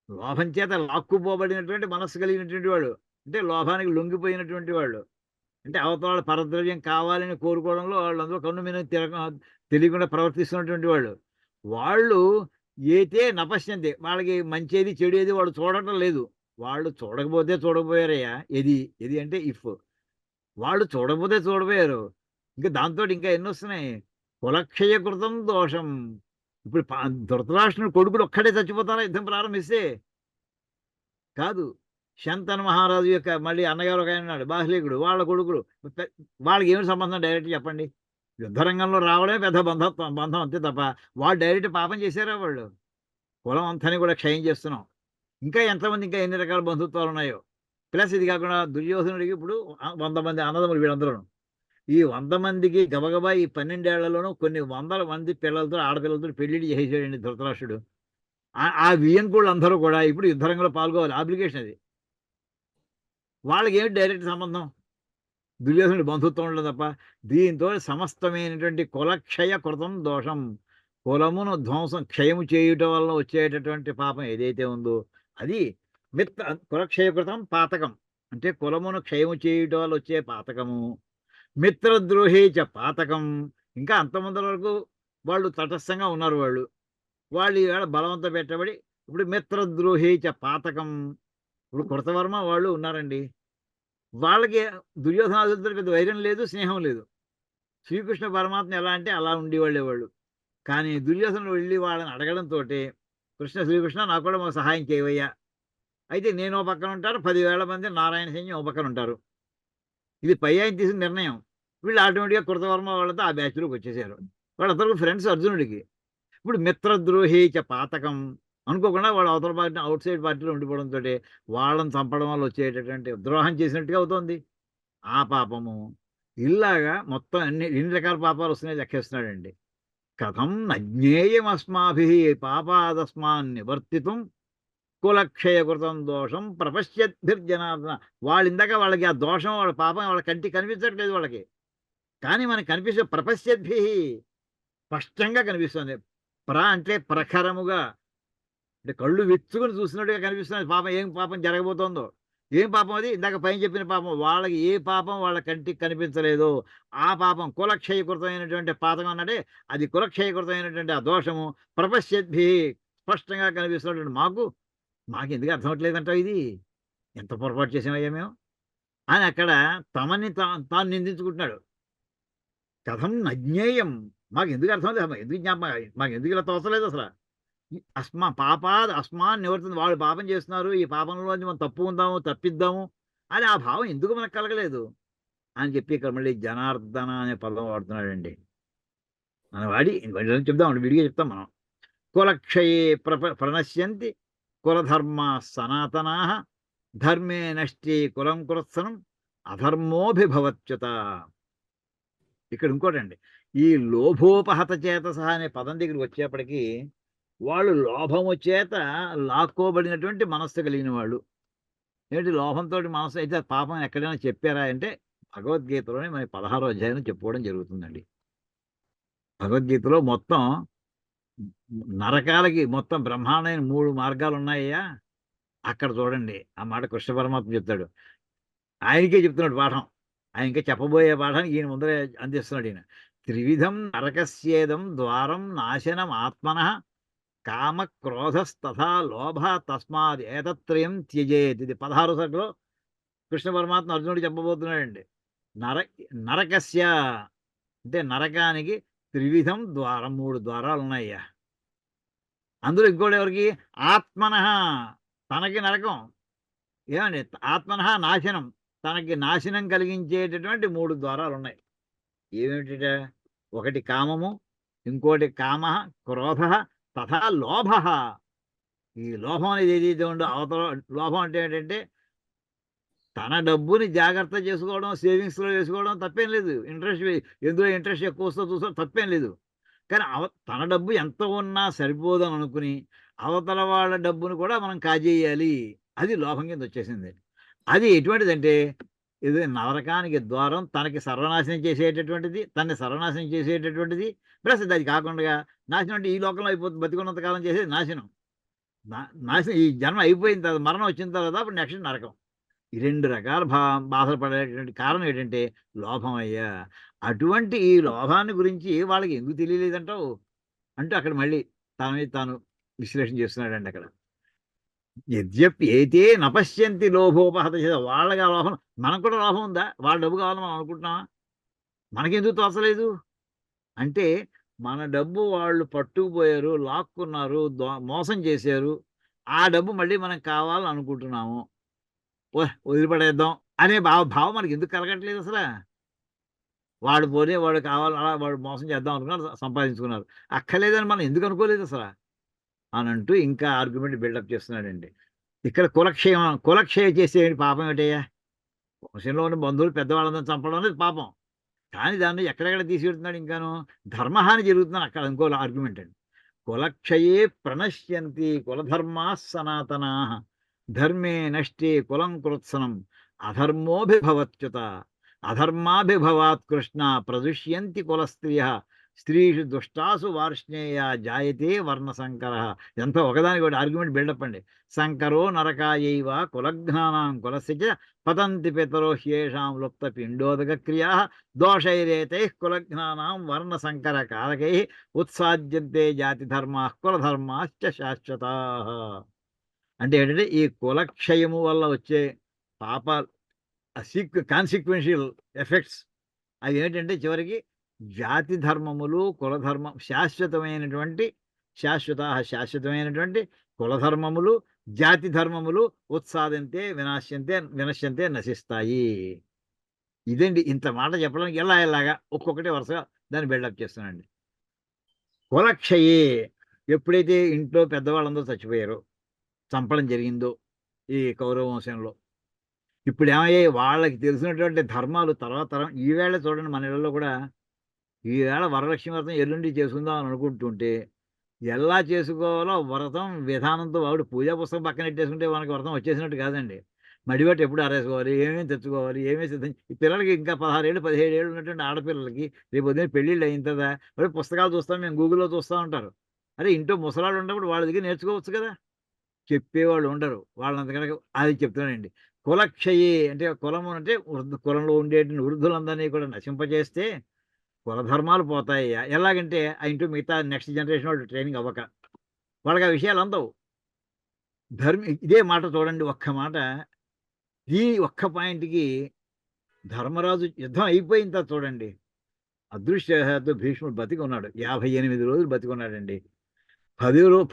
లోభం చేత లాక్కుపోబడినటువంటి మనస్సు కలిగినటువంటి వాళ్ళు. అంటే లోభానికి లొంగిపోయినటువంటి వాళ్ళు. అంటే అవతల పరద్రవ్యం కావాలని కోరుకోవడంలో వాళ్ళందరూ కన్ను మీద తెలియకుండా ప్రవర్తిస్తున్నటువంటి వాళ్ళు. వాళ్ళు ఏతే నపశ్యంతే వాళ్ళకి మంచేది చెడేది వాళ్ళు చూడటం లేదు. వాళ్ళు చూడకపోతే చూడకపోయారయ్యా. ఎది అంటే ఇఫ్ వాళ్ళు చూడకపోతే చూడపోయారు. ఇంకా దాంతో ఇంకా ఎన్ని వస్తున్నాయి? కులక్షయకృతం దోషం. ఇప్పుడు ధృతరాష్ట్రుని కొడుకులు ఒక్కడే చచ్చిపోతారా యుద్ధం ప్రారంభిస్తే? కాదు. శంతను మహారాజు యొక్క మళ్ళీ అన్నగారు ఒక ఆయన ఉన్నాడు బాహ్లీకుడు, వాళ్ళ కొడుకులు. వాళ్ళకి ఏమి సంబంధం డైరెక్ట్ చెప్పండి? యుద్ధరంగంలో రావడమే పెద్ద బంధం అంతే తప్ప వాళ్ళు డైరెక్ట్ పాపం చేశారా? వాళ్ళు కులం అంతని కూడా క్షయం చేస్తున్నాం. ఇంకా ఎంతమంది ఇంకా ఎన్ని రకాల బంధుత్వాలు ఉన్నాయో. ప్లస్ ఇది కాకుండా దుర్యోధనుడికి ఇప్పుడు 100 మంది అన్నదమ్ములు వీళ్ళందరూ. ఈ 100 మందికి గబగబా ఈ 12 ఏళ్లలోనూ కొన్ని వందల మంది పిల్లలతో ఆడపిల్లలతో పెళ్లిళ్ళు చేసేసాడండి ధృతరాష్ట్రుడు. ఆ వియ్యంకుళ్ళు అందరూ కూడా ఇప్పుడు యుద్ధరంగంలో పాల్గొవాలి. అప్లికేషన్ అది. వాళ్ళకి ఏమిటి డైరెక్ట్ సంబంధం? దుర్యోధనుడి బంధుత్వం ఉండదు తప్ప. దీంతో సమస్తమైనటువంటి కులక్షయ కృతం దోషం, కులమును ధ్వంసం క్షయము చేయుట వల్ల వచ్చేటటువంటి పాపం ఏదైతే ఉందో అది కులక్షయకృతం పాతకం. అంటే కులమును క్షయము చేయుట వల్ల వచ్చే పాతకము. మిత్రద్రోహే చ పాతకం. ఇంకా అంతమంది వరకు వాళ్ళు తటస్థంగా ఉన్నారు. వాళ్ళు ఈవేళ బలవంతం పెట్టబడి ఇప్పుడు మిత్రద్రోహే చ పాతకం. ఇప్పుడు కృతవర్మ వాళ్ళు ఉన్నారండి. వాళ్ళకి దుర్యోధనాదులతో పెద్ద వైరం లేదు, స్నేహం లేదు. శ్రీకృష్ణ పరమాత్మ ఎలా అంటే అలా ఉండేవాళ్ళే వాళ్ళు. కానీ దుర్యోధనుడు వెళ్ళి వాళ్ళని అడగడంతో శ్రీకృష్ణ నాకు కూడా మాకు సహాయం చేయవయ్యా అయితే నేను ఓ పక్కన ఉంటారు, 10,000 మంది నారాయణ సైన్యం ఓ పక్కన ఉంటారు. ఇది పై ఆయన తీసిన నిర్ణయం. వీళ్ళు ఆటోమేటిక్‌గా కృతవర్మ వాళ్ళతో ఆ బ్యాచ్‌లోకి వచ్చేసారు. వాళ్ళందరూ ఫ్రెండ్స్ అర్జునుడికి. ఇప్పుడు మిత్రద్రోహి చ పాతకం అనుకోకుండా వాళ్ళు అవతల పార్టీ ఔట్ సైడ్ పార్టీలో ఉండిపోవడంతోటి వాళ్ళని చంపడం వల్ల వచ్చేటటువంటి ద్రోహం చేసినట్టుగా అవుతోంది. ఆ పాపము ఇలాగా మొత్తం ఎన్ని రకాల పాపాలు వస్తున్నాయో లెక్కేస్తున్నాడండి. కథం నజ్ఞేయమస్మాభిః పాపాదస్మాన్ నివర్తితుం కులక్షయకృతం దోషం ప్రపశ్యద్భిర్జనార్దన. వాళ్ళిందాక వాళ్ళకి ఆ దోషం, వాళ్ళ పాపం వాళ్ళ కంటికి కనిపించట్లేదు వాళ్ళకి. కానీ మనకు కనిపిస్తే ప్రపశ్యద్భిః స్పష్టంగా కనిపిస్తుంది. అంటే ప్రఖరముగా, అంటే కళ్ళు విచ్చుకొని చూసినట్టుగా కనిపిస్తున్నది పాపం. ఏం పాపం జరగబోతోందో. ఏం పాపం అది? ఇందాక పైన చెప్పిన పాపం. వాళ్ళకి ఏ పాపం వాళ్ళ కంటికి కనిపించలేదో ఆ పాపం కులక్షయకృతమైనటువంటి పాతకం అన్నాడే, అది కులక్షయకృతమైనటువంటి ఆ దోషము ప్రపశ్యద్భిః స్పష్టంగా కనిపిస్తున్నటువంటి మాకెందుకు అర్థం అవ్వట్లేదంటావు ఇది? ఎంత పొరపాటు చేసామయ్యా మేము? అని అక్కడ తమని తాను నిందించుకుంటున్నాడు. కథం నజ్ఞేయం. మాకెందుకు అర్థం లేదు. ఎందుకు మాకెందుకు ఇలా తోచలేదసల. పాపాద్ అస్మాన్ నివర్తింది. వాళ్ళు పాపం చేస్తున్నారు. ఈ పాపంలోంచి మనం తప్పిద్దాము అని ఆ భావం ఎందుకు మనకు కలగలేదు? అని చెప్పి ఇక్కడ మళ్ళీ జనార్దన అనే పదం వాడుతున్నాడండి. మనం వాడి చెప్దాం, విడిగా చెప్తాం మనం. కులక్షయే ప్రణశ్యంతి కులధర్మా సనాతనాః ధర్మే నష్టే కులం కృత్సనం అధర్మోభిభవత్యుత. ఇక్కడ ఇంకోటండి. ఈ లోభోపహత చేతసః అనే పదం దగ్గరికి వచ్చేప్పటికి వాళ్ళు లోభము చేత లాక్కోబడినటువంటి మనస్సు కలిగిన వాళ్ళు. ఏంటి లోభంతోటి మనస్సు అయితే పాపం ఎక్కడైనా చెప్పారా అంటే భగవద్గీతలోనే మనకి 16వ అధ్యాయంలో చెప్పుకోవడం జరుగుతుందండి. భగవద్గీతలో మొత్తం నరకాలకి మొత్తం బ్రహ్మాండమైన 3 మార్గాలున్నాయ్యా. అక్కడ చూడండి. ఆ మాట కృష్ణ పరమాత్మ చెప్తాడు. ఆయనకే చెప్తున్నాడు పాఠం. ఆయన ఇంకా చెప్పబోయే పాఠాన్ని ఈయన ముందరే అందిస్తున్నాడు ఈయన. త్రివిధం నరకస్యేదం ద్వారం నాశనం ఆత్మనః కామ క్రోధస్తథా లోభ తస్మాద్ ఏతత్రయం త్యజేత్. ఇది 16వ సర్గలో కృష్ణ పరమాత్మ అర్జునుడికి చెప్పబోతున్నాడండి. నర నరకస్య అంటే నరకానికి త్రివిధం ద్వారం, 3 ద్వారాలున్నాయ్యా. అందులో ఇంకోటి ఎవరికి? ఆత్మనః తనకి నరకం. ఏమండి? ఆత్మనః నాశనం తనకి నాశనం కలిగించేటటువంటి 3 ద్వారాలున్నాయి. ఏమిటిట? ఒకటి కామము, ఇంకోటి కామః, క్రోధః తథా లోభః. ఈ లోభం అనేది ఏదైతే ఉందో అవతల లోభం అంటే ఏంటంటే తన డబ్బుని జాగ్రత్త చేసుకోవడం, సేవింగ్స్‌లో వేసుకోవడం తప్పేం లేదు. ఎందులో ఇంట్రెస్ట్ ఎక్కువ వస్తుందో చూసుకోవడం తప్పేం లేదు. కానీ తన డబ్బు ఎంత ఉన్నా సరిపోదని అనుకుని అవతల వాళ్ళ డబ్బును కూడా మనం కాజేయాలి. అది లోభం కింద వచ్చేసింది. అది ఎటువంటిదంటే ఇది నరకానికి ద్వారం, తనకి సర్వనాశనం చేసేటటువంటిది, తనని సర్వనాశనం చేసేటటువంటిది. ప్లస్ అది కాకుండా నాశనం అంటే ఈ లోకంలో అయిపోతుంది, బతికున్నంత కాలం చేసేది నాశనం. నాశనం ఈ జన్మ అయిపోయిన తర్వాత, మరణం వచ్చిన తర్వాత అప్పుడు నెక్స్ట్ నరకం. ఈ 2 రకాల బాధలు పడేటటువంటి కారణం ఏంటంటే లోభం అయ్యా. అటువంటి ఈ లోభాన్ని గురించి వాళ్ళకి ఎందుకు తెలియలేదంటావు? అంటూ అక్కడ మళ్ళీ తన మీద తాను విశ్లేషణ చేస్తున్నాడండి అక్కడ. యద్యప్యేతే నపశ్యంతి లోభోపహత చేత. వాళ్ళకి ఆ లోభం, మనకు కూడా లోభం ఉందా? వాళ్ళ డబ్బు కావాలని మనం అనుకుంటున్నామా? మనకెందుకు తోచలేదు? అంటే మన డబ్బు వాళ్ళు పట్టుకుపోయారు, లాక్కున్నారు, మోసం చేశారు. ఆ డబ్బు మళ్ళీ మనకు కావాలని అనుకుంటున్నాము. వదిలిపడేద్దాం అనే భావం మనకెందుకు కలగట్లేదు అసల? వాడు కావాలి, అలా వాడు మోసం చేద్దాం అనుకున్నారు, సంపాదించుకున్నారు. అక్కర్లేదని మనం ఎందుకు అనుకోలేదు అసల? అనంటూ ఇంకా ఆర్గ్యుమెంట్ బిల్డప్ చేస్తున్నాడండి. ఇక్కడ కులక్షయం చేసే పాపం ఏమిటయ్యా? వంశంలో ఉన్న బంధువులు పెద్దవాళ్ళందరిని చంపడం అనేది పాపం. కానీ దాన్ని ఎక్కడెక్కడ తీసుకెళ్తున్నాడు ఇంకాను? ధర్మహాని జరుగుతుందని అక్కడ ఇంకో ఆర్గ్యుమెంట్ అండి. కులక్షయే ప్రణశ్యంతి కులధర్మాः సనాతనాః ధర్మే నష్టే కులం కృత్సనం అధర్మోభిభవత్యుత. అధర్మాభిభవాత్ కృష్ణ ప్రదుష్యంతి కులస్త్రియః స్త్రీషు దుష్టాసు వార్ష్ణేయ జాయతే వర్ణసంకరః. ఎంతో ఒకదానికి ఒకటి ఆర్గ్యుమెంట్ బిల్డప్ అండి. సంకరో నరకాయైవ కులఘ్నానాం కులస్య చ పతంతి పితరో హ్యేషాం లుప్త పిండోదక క్రియాః దోషైరేతైః కులఘ్నానాం వర్ణసంకర కారకైః ఉత్సాద్యంతే జాతి ధర్మాః కులధర్మాశ్చ శాశ్వతాః. అంటే ఏంటంటే ఈ కులక్షయము వల్ల వచ్చే పాపాలు, కాన్సిక్వెన్షియల్ ఎఫెక్ట్స్ అవి ఏంటంటే చివరికి జాతి ధర్మములు, కులధర్మం శాశ్వతమైనటువంటి కులధర్మములు, జాతి ధర్మములు ఉత్సాదంతే వినశ్యంతే నశిస్తాయి. ఇదండి ఇంత మాట చెప్పడానికి ఎలాగా ఒక్కొక్కటి వరుసగా దాన్ని బిల్డప్ చేస్తున్నానండి. కులక్షయే ఎప్పుడైతే ఇంట్లో పెద్దవాళ్ళందరూ చచ్చిపోయారో, చంపడం జరిగిందో ఈ కౌరవ వంశంలో. ఇప్పుడేమయ్యాయి వాళ్ళకి తెలిసినటువంటి ధర్మాలు తర్వాత తరం ఈవేళ చూడండి మన ఇళ్ళలో కూడా ఈవేళ వరలక్ష్మి వ్రతం ఎల్లుండి చేసుకుందాం అని అనుకుంటుంటే, ఎలా చేసుకోవాలో వ్రతం విధానంతో ఆవిడ పూజా పుస్తకం పక్కనెట్టేసుకుంటే మనకి వ్రతం వచ్చేసినట్టు కాదండి. మడిబట్టు ఎప్పుడు ఆరేసుకోవాలి, ఏమేమి తెచ్చుకోవాలి, ఏమేమి సిద్ధం ఈ పిల్లలకి ఇంకా 16 ఏళ్ళు, 17 ఏళ్ళు ఉన్నటువంటి ఆడపిల్లలకి రేపొద్దున పెళ్ళిళ్ళు అయిన తర్వాత "ఒరేయ్ పుస్తకాలు చూస్తాం మేము గూగుల్‌లో చూస్తా" ఉంటారు. అరే ఇంట్లో ముసలాళ్ళు ఉన్నప్పుడు వాళ్ళ దగ్గర నేర్చుకోవచ్చు కదా! చెప్పేవాళ్ళు ఉండరు. వాళ్ళంత గనక అది చెప్తున్నానండి. కులక్షయే అంటే కులము అంటే కులంలో ఉండేటువంటి వృద్ధులందరినీ కూడా నశింపజేస్తే కుల ధర్మాలు పోతాయ్యా. ఎలాగంటే ఆ ఇంట్లో మిగతా నెక్స్ట్ జనరేషన్ వాళ్ళు ట్రైనింగ్ అవ్వక. వాళ్ళకి ఆ విషయాలు అందవు. ఇదే మాట చూడండి ఒక్క మాట. ఈ ఒక్క పాయింట్‌కి ధర్మరాజు యుద్ధం అయిపోయిన తర్వాత చూడండి. అదృష్టవశాత్తు భీష్ముడు బతికున్నాడు. 58 రోజులు బతికున్నాడండి.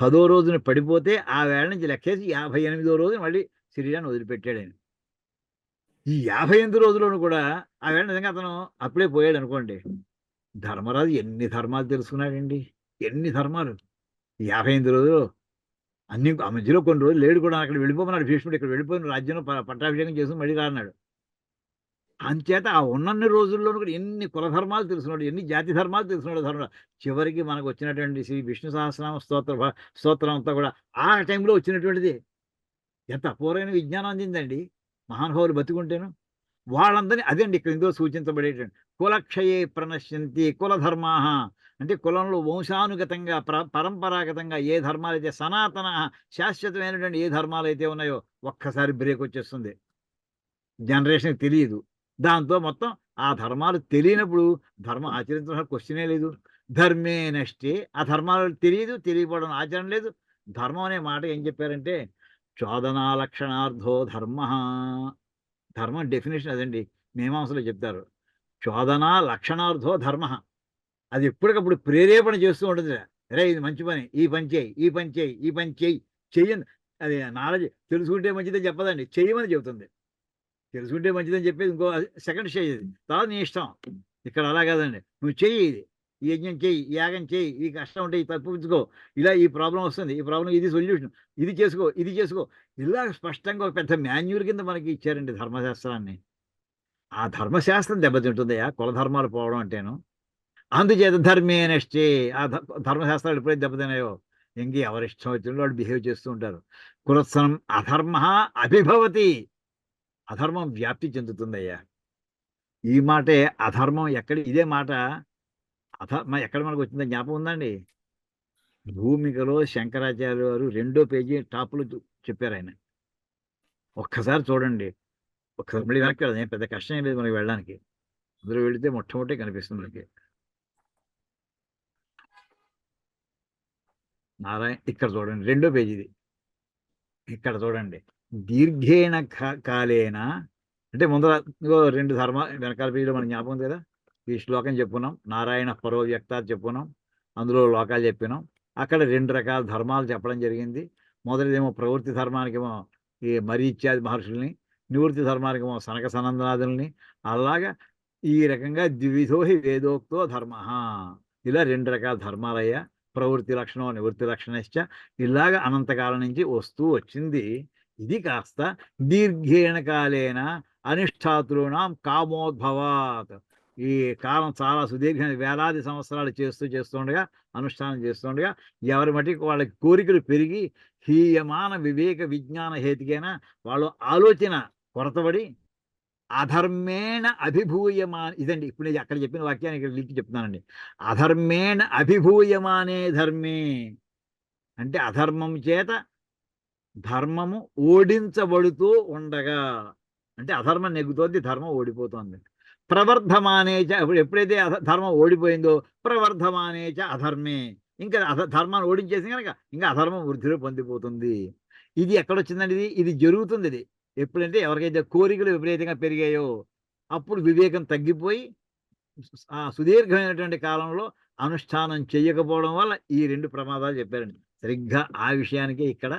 పదో రోజున పడిపోతే ఆ వేళ నుంచి లెక్కేసి 58వ రోజున మళ్ళీ శరీరాన్ని వదిలిపెట్టాడాయన. ఈ 58 రోజుల్లోనూ కూడా ఆ వేళ నిజంగా అతను అప్పుడే పోయాడనుకోండి. ధర్మరాజు ఎన్ని ధర్మాలు తెలుసుకున్నాడండి. ఎన్ని ధర్మాలు. 58 రోజులు అన్ని ఆ మధ్యలో కొన్ని రోజులు లేడు కూడా అక్కడ వెళ్ళిపోమన్నాడు భీష్ముడు. ఇక్కడ వెళ్ళిపోయిన రాజ్యంలో పట్టాభిషేకం చేసుకొని మళ్ళీ రా అన్నాడు. అంచేత ఆ ఉన్నన్ని రోజుల్లోనూ కూడా ఎన్ని కుల ధర్మాలు తెలుసుకున్నాడు. ఎన్ని జాతి ధర్మాలు తెలుసుకున్నాడు ధర్మరాజు. చివరికి మనకొచ్చినటువంటి శ్రీ విష్ణు సహస్రనామ స్తోత్రం అంతా కూడా ఆ టైంలో వచ్చినటువంటిది. ఎంత అపూర్వమైన విజ్ఞానం అందిందండి. మహానుభావులు బతికుంటేను. వాళ్ళందరిని అదండి ఇక్కడ ఇందులో సూచించబడేటువంటి కులక్షయే ప్రణశ్యంతి కులధర్మాః అంటే కులంలో వంశానుగతంగా పరంపరాగతంగా ఏ ధర్మాలైతే సనాతన శాశ్వతమైనటువంటి ఏ ధర్మాలైతే ఉన్నాయో ఒక్కసారి బ్రేక్ వచ్చేస్తుంది. జనరేషన్‌కి తెలీదు. దాంతో మొత్తం ఆ ధర్మాలు తెలియనప్పుడు ధర్మం ఆచరించాల్సిన క్వెషనే లేదు. ధర్మే నష్టే ఆ ధర్మాలు తెలీదు. తెలియకపోవడం ఆచరణ లేదు. ధర్మం అనే మాట ఏం చెప్పారంటే చోదనా లక్షణార్థో ధర్మః. ధర్మం డెఫినిషన్ అదండి. మీమాంసలో చెప్తారు. చోదనా లక్షణార్థో ధర్మః. అది ఎప్పటికప్పుడు ప్రేరేపణ చేస్తూ ఉంటదిట. "అరేయ్! ఇది మంచి పని. ఈ పని చెయి. ఈ పని చెయి. ఈ పని చెయ్యి. చెయ్యని" అది నాలెడ్జ్ తెలుసుకుంటే మంచిదని చెప్పదండి. చెయ్యమని చెబుతుంది. తెలుసుకుంటే మంచిదని చెప్పేది ఇంకో సెకండ్ స్టేజ్ అది. తర్వాత నీ ఇష్టం. ఇక్కడ అలా కాదండి. నువ్వు చెయ్యి ఇది. ఈ యజ్ఞం చెయ్యి. ఈ యాగం చెయ్యి. ఈ కష్టం ఉంటే ఇది తప్పించుకో. ఇలా ఈ ప్రాబ్లమ్ వస్తుంది. ఈ ప్రాబ్లమ్ ఇది సొల్యూషన్. ఇది చేసుకో. ఇది చేసుకో. ఇలా స్పష్టంగా ఒక పెద్ద మాన్యూల్ కింద మనకి ఇచ్చారండి ధర్మశాస్త్రాన్ని. ఆ ధర్మశాస్త్రం దెబ్బతింటుందయ్యా కుల ధర్మాలు పోవడం అంటేను. అందుచేత ధర్మేనష్టే ఆ ధర్మశాస్త్రాలు ఎప్పుడైతే దెబ్బతిన్నాయో ఇంక ఎవరిష్టం వచ్చినట్టు వాళ్ళు బిహేవ్ చేస్తూ ఉంటారు. కులత్సనం అధర్మః అభిభవతి. అధర్మం వ్యాప్తి చెందుతుందయ్యా. ఈ మాటే అధర్మం ఇదే మాట ఎక్కడ మనకొచ్చిందో జ్ఞాపకం ఉందండి? భూమికలో శంకరాచార్య వారు రెండో పేజీ టాప్‌లో చెప్పారాయన. ఒక్కసారి చూడండి. ఒక్కసారి మళ్ళీ వెనక్కి వెళ్దాం. ఏం పెద్ద కష్టం ఏం లేదు మనకి వెళ్ళడానికి. అందులో వెళితే మొట్టమొదటే కనిపిస్తుంది మనకి. ఇక్కడ చూడండి. రెండో పేజీది. ఇక్కడ చూడండి. దీర్ఘేణ కాలేన అంటే ముందర ఇగో 2 వెనకాల పేజీలో మనకి జ్ఞాపకం ఉంది కదా! ఈ శ్లోకం చెప్పుకున్నాం. నారాయణ పరో వ్యక్తాత్ చెప్పుకున్నాం. అందులో లోకాలు చెప్పినాం. అక్కడ 2 రకాల ధర్మాలు చెప్పడం జరిగింది. మొదటిదేమో ప్రవృత్తి ధర్మానికేమో ఈ మరీచ్యాది మహర్షుల్ని, నివృత్తి ధర్మానికేమో సనక సనందనాదుల్ని అలాగా ఈ రకంగా ద్విధో హి వేదోక్తో ధర్మః. ఇలా 2 రకాల ధర్మాలయ్యా. ప్రవృత్తి లక్షణం, నివృత్తి లక్షణశ్చ ఇలాగ అనంతకాలం నుంచి వస్తూ వచ్చింది. ఇది కాస్త దీర్ఘేణ కాలేన అనిష్ఠాతృణాం కామోద్భవాత్. ఈ కాలం చాలా సుదీర్ఘమైన వేలాది సంవత్సరాలు చేస్తుండగా అనుష్ఠానం చేస్తుండగా ఎవరి మటికి వాళ్ళకి కోరికలు పెరిగి హీయమాన వివేక విజ్ఞాన హేతుకైన వాళ్ళు ఆలోచన కొరతబడి అధర్మేణ ఇదండి ఇప్పుడు నేను అక్కడ చెప్పిన వాక్యాన్ని ఇక్కడ లింక్ చెప్తున్నానండి. అధర్మేణ అభిభూయమానే ధర్మే అంటే అధర్మం చేత ధర్మము ఓడించబడుతూ ఉండగా అంటే అధర్మం నెగ్గుతోంది, ధర్మం ఓడిపోతోంది. ప్రవర్ధమానేచ ఎప్పుడైతే ధర్మం ఓడిపోయిందో ప్రవర్ధమానేచ అధర్మే ఇంకా ధర్మాన్ని ఓడించేసి కనుక ఇంకా అధర్మం వృద్ధిలో పొందిపోతుంది. ఇది ఎక్కడొచ్చిందండి ఇది జరుగుతుంది ఇది. ఎప్పుడంటే ఎవరికైతే కోరికలు విపరీతంగా పెరిగాయో అప్పుడు వివేకం తగ్గిపోయి సుదీర్ఘమైనటువంటి కాలంలో అనుష్ఠానం చెయ్యకపోవడం వల్ల ఈ 2 ప్రమాదాలు చెప్పారండి. సరిగ్గా ఆ విషయానికే ఇక్కడ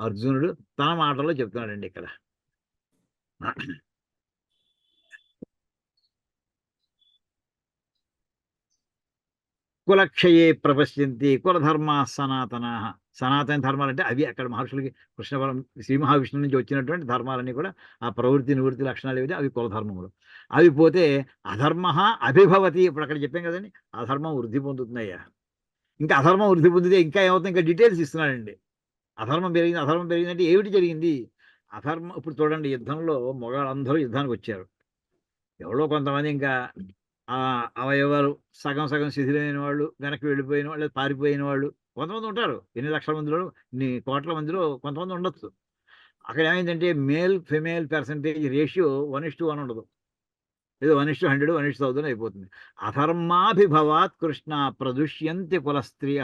అర్జునుడు తన మాటల్లో చెప్తున్నాడండి ఇక్కడ. కులక్షయే ప్రపశ్యంతి కులధర్మా సనాతనా. సనాతన ధర్మాలు అంటే అవి అక్కడ మహర్షులకి శ్రీ మహావిష్ణువు నుంచి వచ్చినటువంటి ధర్మాలన్నీ కూడా ఆ ప్రవృత్తి నివృత్తి లక్షణాలు ఏవైతే అవి కులధర్మములు. అవి పోతే అధర్మ అభిభవతి. ఇప్పుడు అక్కడ చెప్పాం కదండి, అధర్మం వృద్ధి పొందుతున్నాయ్యా. ఇంకా అధర్మం వృద్ధి పొందితే ఇంకా ఏమవుతుంది, ఇంకా డీటెయిల్స్ ఇస్తున్నాడండి. అధర్మం పెరిగింది, అధర్మం పెరిగిందంటే ఏమిటి జరిగింది? అధర్మం ఇప్పుడు చూడండి, యుద్ధంలో మగవాళ్ళందరూ యుద్ధానికి వచ్చారు. ఎవరో కొంతమంది ఇంకా ఆ అవయవాలు సగం సగం శిథిలమైన వాళ్ళు, వెనక్కి వెళ్ళిపోయిన వాళ్ళు, పారిపోయిన వాళ్ళు కొంతమంది ఉంటారు. ఎన్ని లక్షల మందిలో, ఇన్ని కోట్ల మందిలో కొంతమంది ఉండొచ్చు. అక్కడ ఏమైందంటే మేల్ ఫిమేల్ పర్సంటేజ్ రేషియో 1:1 ఉండదు. ఏదో 1:100, 1:1000 అయిపోతుంది. అధర్మాభిభవాత్ కృష్ణ ప్రదుష్యంతి కుల స్త్రీయ.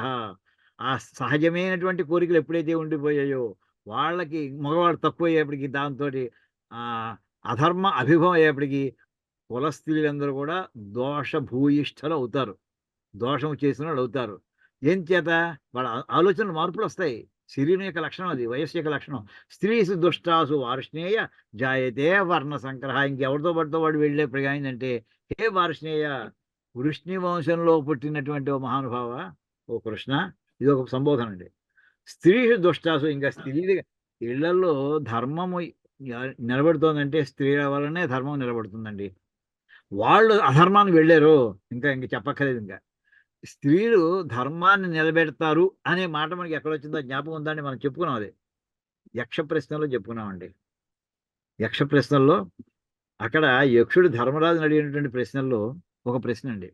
ఆ సహజమైనటువంటి కోరికలు ఎప్పుడైతే ఉండిపోయాయో వాళ్ళకి మగవాడు తక్కువ అయ్యేప్పటికి, దాంతో అధర్మ అభిభవం అయ్యేప్పటికి కుల స్త్రీలందరూ కూడా దోష భూయిష్ఠలు అవుతారు, దోషం చేసిన వాళ్ళు అవుతారు. ఏం చేత? వాళ్ళ ఆలోచనలు మార్పులు వస్తాయి. శరీరం యొక్క లక్షణం అది, వయస్సు యొక్క లక్షణం. స్త్రీసు దుష్టాసు వార్ష్ణేయ జాయతే వర్ణ సంగ్రహ. ఇంకెవరితో పడితో వాడు వెళ్ళే ప్రగాయిందంటే, హే వార్ష్ణేయ, వృష్ణి వంశంలో పుట్టినటువంటి ఓ మహానుభావ, ఓ కృష్ణ. ఇది ఒక సంబోధన అండి. స్త్రీసు దుష్టాసు, ఇంకా స్త్రీ ఇళ్లలో ధర్మము నిలబడుతోందంటే స్త్రీల వల్లనే ధర్మం నిలబడుతుందండి. వాళ్ళు అధర్మానికి వెళ్ళారు, ఇంకా ఇంక చెప్పక్కర్లేదు. ఇంకా స్త్రీలు ధర్మాన్ని నిలబెడతారు అనే మాట మనకి ఎక్కడ వచ్చిందో జ్ఞాపకం ఉందండి. మనం చెప్పుకున్నాం, అది యక్ష ప్రశ్నలో చెప్పుకున్నామండి. యక్ష ప్రశ్నల్లో అక్కడ యక్షుడు ధర్మరాజుని అడిగినటువంటి ప్రశ్నల్లో ఒక ప్రశ్న అండి,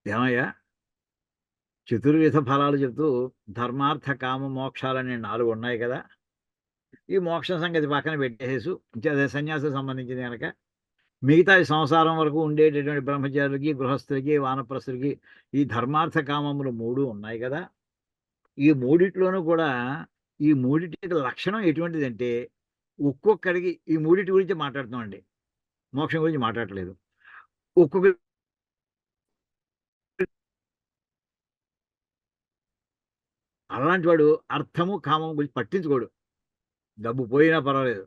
ఏమయ్యా, చతుర్విధ ఫలాలు చెప్తూ ధర్మార్థ కామ మోక్షాలనే 4 ఉన్నాయి కదా, ఈ మోక్షం సంగతి పక్కన పెట్టేసేసు, అదే సన్యాసం సంబంధించింది కనుక మిగతా ఈ సంసారం వరకు ఉండేటటువంటి బ్రహ్మచారులకి, గృహస్థులకి, వానప్రస్థులకి ఈ ధర్మార్థ కామములు 3 ఉన్నాయి కదా. ఈ మూడిట్లోనూ కూడా ఈ మూడిటి లక్షణం ఎటువంటిదంటే, ఒక్కొక్కడికి ఈ మూడిటి గురించి మాట్లాడుతున్నామండి, మోక్షం గురించి మాట్లాడట్లేదు. ఒక్కొక్క అలాంటి వాడు అర్థము కామం గురించి పట్టించుకోడు. డబ్బు పోయినా పర్వాలేదు,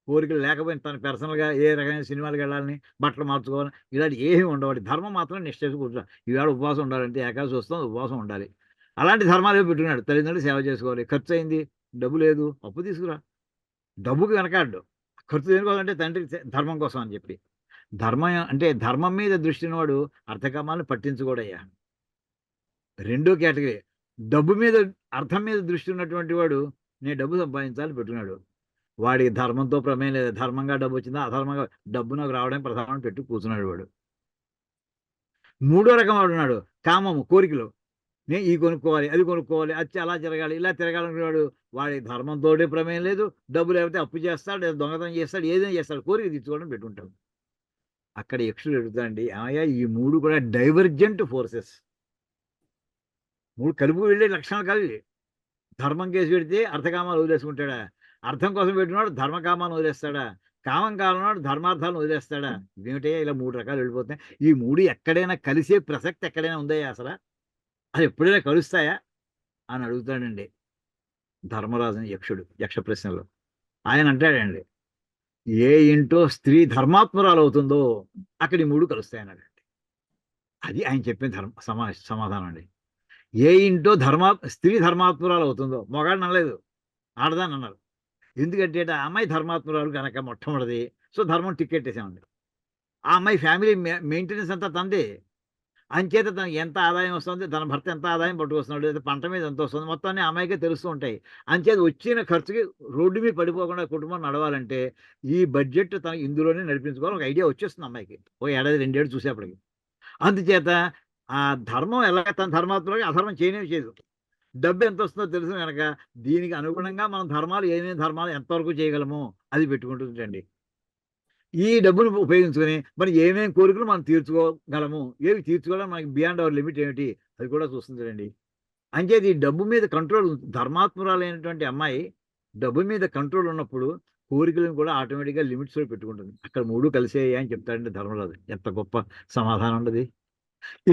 కోరికలు లేకపోయినా తన పర్సనల్గా ఏ రకమైన సినిమాలకు వెళ్ళాలని, బట్టలు మార్చుకోవాలని, ఇలాంటి ఏమీ ఉండవు. ధర్మం మాత్రం నిష్ఠ కూర్చో. ఈవేళ ఉపవాసం ఉండాలంటే ఏకాదశి వస్తుంది, ఉపవాసం ఉండాలి. అలాంటి ధర్మాలు పెట్టుకున్నాడు. తల్లిదండ్రులు సేవ చేసుకోవాలి, ఖర్చు అయింది, డబ్బు లేదు, అప్పు తీసుకురా. డబ్బుకి వెనకాడు, ఖర్చు దేనికోవాలంటే తండ్రి ధర్మం కోసం అని చెప్పి. ధర్మం అంటే ధర్మం మీద దృష్టి ఉన్నవాడు అర్థకామాలను పట్టించుకోడయ్యా. రెండో కేటగిరీ, డబ్బు మీద, అర్థం మీద దృష్టి ఉన్నటువంటి వాడు నేను డబ్బు సంపాదించాలని పెట్టుకున్నాడు. వాడికి ధర్మంతో ప్రమేయం లేదు. ధర్మంగా డబ్బు వచ్చిందా, అధర్మంగా డబ్బు నాకు రావడానికి ప్రధానం పెట్టి కూర్చున్నాడు వాడు. మూడో రకం వాడు ఉన్నాడు, కామము, కోరికలు. నేను ఈ కొనుక్కోవాలి, అది కొనుక్కోవాలి, అది అలా జరగాలి, ఇలా తిరగాలనుకునేవాడు. వాడి ధర్మంతో ప్రమేయం లేదు. డబ్బు లేకపోతే అప్పు చేస్తాడు, లేదా దొంగతనం చేస్తాడు, ఏదైనా చేస్తాడు, కోరిక తీర్చుకోవడం పెట్టుకుంటాడు. అక్కడ యక్షుడు అడుగుతాడండి, ఏమయ్యా ఈ 3 కూడా డైవర్జెంట్ ఫోర్సెస్, 3 కలుపు వెళ్ళే లక్షణాలు కాదు. ధర్మం కేసు పెడితే అర్థకామాలు వదిలేసుకుంటాడా? అర్థం కోసం పెట్టినవాడు ధర్మకామాన్ని వదిలేస్తాడా? కామం కావాలన్నాడు ధర్మార్థాలను వదిలేస్తాడా? ఇదేమిటయ్యా ఇలా 3 రకాలు వెళ్ళిపోతున్నాయి. ఈ 3 ఎక్కడైనా కలిసే ప్రసక్తి ఎక్కడైనా ఉందయ్యా అసలు? అది ఎప్పుడైనా కలుస్తాయా అని అడుగుతాడండి ధర్మరాజుని యక్షుడు యక్ష ప్రశ్నలో. ఆయన అంటాడండి, ఏ ఇంట్లో స్త్రీ ధర్మాత్మురాలు అవుతుందో అక్కడ ఈ 3 కలుస్తాయి అన్నాడండి. అది ఆయన చెప్పిన సమాధానం అండి. ఏ ఇంట్లో స్త్రీ ధర్మాత్మురాలు అవుతుందో, మగాడిని అనలేదు, ఆడదాన్ని అన్నారు. ఎందుకంటే ఆ అమ్మాయి ధర్మాత్మురాలు కనుక మొట్టమొదటిది. సో ధర్మం టికెట్ వేసామండి. ఆ అమ్మాయి ఫ్యామిలీ మెయింటెనెన్స్ అంతా తందే. అంచేత తనకి ఎంత ఆదాయం వస్తుంది, తన భర్త ఎంత ఆదాయం పట్టుకొస్తున్నాడు, లేదా పంట మీద ఎంత వస్తుంది, మొత్తాన్ని ఆ అమ్మాయికే తెలుస్తూ ఉంటాయి. అంచేత వచ్చిన ఖర్చుకి రోడ్డు మీద పడిపోకుండా కుటుంబం నడవాలంటే ఈ బడ్జెట్ తను ఇందులోనే నడిపించుకోవాలి, ఒక ఐడియా వచ్చేస్తుంది అమ్మాయికి. ఓ ఏడాది 2 ఏళ్ళు చూసేప్పటికి. అందుచేత ఆ ధర్మం ఎలా తన ధర్మాత్మగా అధర్మం చేయదు. డబ్బు ఎంత వస్తుందో తెలుసు కనుక దీనికి అనుగుణంగా మనం ధర్మాలు, ఏమేమి ధర్మాలు ఎంతవరకు చేయగలమో అది పెట్టుకుంటుందండి. ఈ డబ్బును ఉపయోగించుకొని మరి ఏమేమి కోరికలు మనం తీర్చుకోగలము, ఏవి తీర్చుకోవడం మనకి బియాండ్ అవర్ లిమిట్ ఏమిటి, అది కూడా చూస్తుందండి. అంచేది ఈ డబ్బు మీద కంట్రోల్, ధర్మాత్మురాలైనటువంటి అమ్మాయి డబ్బు మీద కంట్రోల్ ఉన్నప్పుడు కోరికలను కూడా ఆటోమేటిక్గా లిమిట్స్లో పెట్టుకుంటుంది. అక్కడ 3 కలిసేయ్యా అని చెప్తాడండి ధర్మరాజు. ఎంత గొప్ప సమాధానం ఉండదు.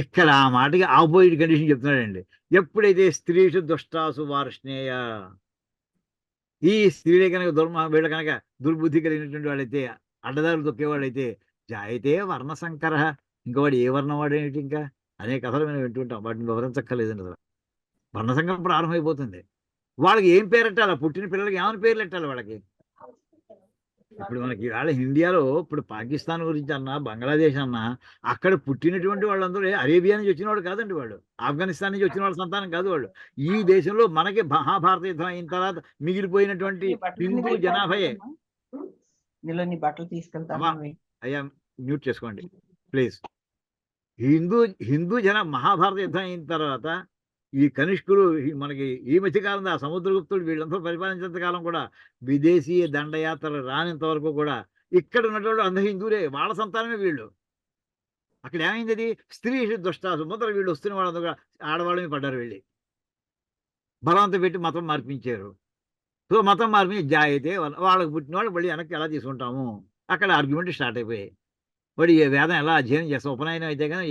ఇక్కడ ఆ మాటకి ఆపోజిట్ కండిషన్ చెప్తున్నాడండి. ఎప్పుడైతే స్త్రీషు దుష్టాసు వార్ష్ణేయ, ఈ స్త్రీలే కనుక వీళ్ళ కనుక దుర్బుద్ధి కలిగినటువంటి వాళ్ళైతే, అడ్డదారులు తొక్కేవాళ్ళైతే, జాయితే వర్ణ సంకర, ఇంకా వాడు ఏ వర్ణం వాడేమిటి ఇంకా అనే కథలు మనం వింటుంటాం. వాటిని వివరించక్కర్లేదండి అసలు. వర్ణ సంకరం ప్రారంభమైపోతుంది. వాళ్ళకి ఏం పేరెట్టాలి? పుట్టిన పిల్లలకి ఏమని పేర్లు పెట్టాలి వాళ్ళకి? ఇప్పుడు మనకి ఇవాళ ఇండియాలో ఇప్పుడు పాకిస్తాన్ గురించి అన్నా, బంగ్లాదేశ్ అన్నా, అక్కడ పుట్టినటువంటి వాళ్ళందరూ అరేబియా నుంచి వచ్చిన వాళ్ళు కాదండి వాళ్ళు. ఆఫ్ఘనిస్తాన్ నుంచి వచ్చిన వాళ్ళ సంతానం కాదు వాళ్ళు. ఈ దేశంలో మనకి మహాభారత యుద్ధం అయిన తర్వాత మిగిలిపోయినటువంటి హిందూ జనాభాయే. ఇందులో నీ బట్టలు తీసుకెళ్తాను. అయ్యా మ్యూట్ చేసుకోండి ప్లీజ్. హిందూ మహాభారత యుద్ధం అయిన తర్వాత ఈ కనిష్కులు మనకి ఈ మధ్యకాలం ఆ సముద్రగుప్తుడు వీళ్ళందరూ పరిపాలించేంత కాలం కూడా విదేశీయ దండయాత్రలు రానంత వరకు కూడా ఇక్కడ ఉన్నటువంటి అందరూ హిందువులే, వాళ్ళ సంతానమే వీళ్ళు. అక్కడ ఏమైంది? అది స్త్రీ దుష్టాసు మొదలు వీళ్ళు వస్తున్న వాళ్ళందరూ కూడా ఆడవాళ్ళని పడ్డారు వెళ్ళి, బలవంతం పెట్టి మతం మార్పించారు. సో మతం మార్పించి జాయితే వాళ్ళకి పుట్టిన వాళ్ళు మళ్ళీ వెనక్కి ఎలా తీసుకుంటాము, అక్కడ ఆర్గ్యుమెంట్ స్టార్ట్ అయిపోయాయి. వాడి వేదం ఎలా అధ్యయనం చేస్తాం? ఉపనయనం అయితే కానీ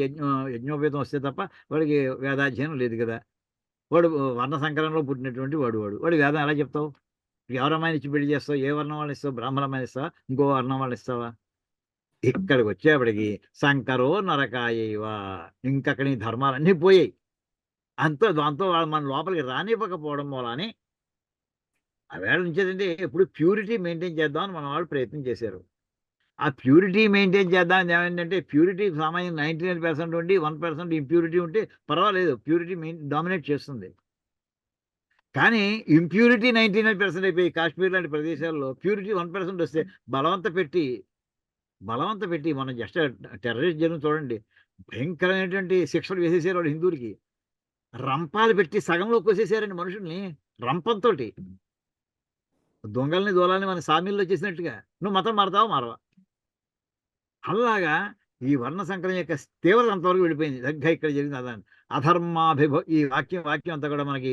యజ్ఞోపేతం వస్తే తప్ప వాడికి వేదాధ్యయనం లేదు కదా. వాడు వర్ణ సంకరంలో పుట్టినటువంటి వాడు వేదం ఎలా చెప్తావు? ఎవరమ్మాయిని ఇచ్చి పెళ్లి చేస్తావు? ఏ వర్ణం వాళ్ళని ఇస్తావు? బ్రాహ్మణమ్మాయిని ఇస్తావా? ఇంకో వర్ణం వాళ్ళని ఇస్తావా? ఇక్కడికి వచ్చేప్పటికి సంకరో నరకాయేవా, ఇంకక్కడ నీ ధర్మాలన్నీ పోయాయి. దాంతో వాళ్ళు మన లోపలికి రానివ్వకపోవడం మూలాని ఆ వేళ నుంచేదంటే ఎప్పుడు ప్యూరిటీ మెయింటైన్ చేద్దామని మన వాళ్ళు ప్రయత్నం చేశారు. ఆ ప్యూరిటీ మెయింటైన్ చేద్దామని ఏమైందంటే, ప్యూరిటీ సామాన్యం 99% ఉండి 1% ఇంప్యూరిటీ ఉంటే పర్వాలేదు, ప్యూరిటీ డామినేట్ చేస్తుంది. కానీ ఇంప్యూరిటీ 99% అయిపోయి కాశ్మీర్ లాంటి ప్రదేశాల్లో ప్యూరిటీ 1% వస్తే బలవంత పెట్టి మనం జస్ట్ టెర్రరిస్ట్ జనం చూడండి, భయంకరమైనటువంటి శిక్షలు వేసేసారు వాళ్ళు హిందువులకి. రంపాలు పెట్టి సగంలో కోసేసారండి మనుషుల్ని రంపంతో. దొంగల్ని దోలాల్ని మన సామీల్లో చేసినట్టుగా. నువ్వు మతం మారతావా మారవా? అలాగా ఈ వర్ణ సంకరం యొక్క తీవ్రత అంతవరకు వెళ్ళిపోయింది. సరిగ్గా ఇక్కడ జరిగింది అదని ఈ వాక్యం అంతా కూడా మనకి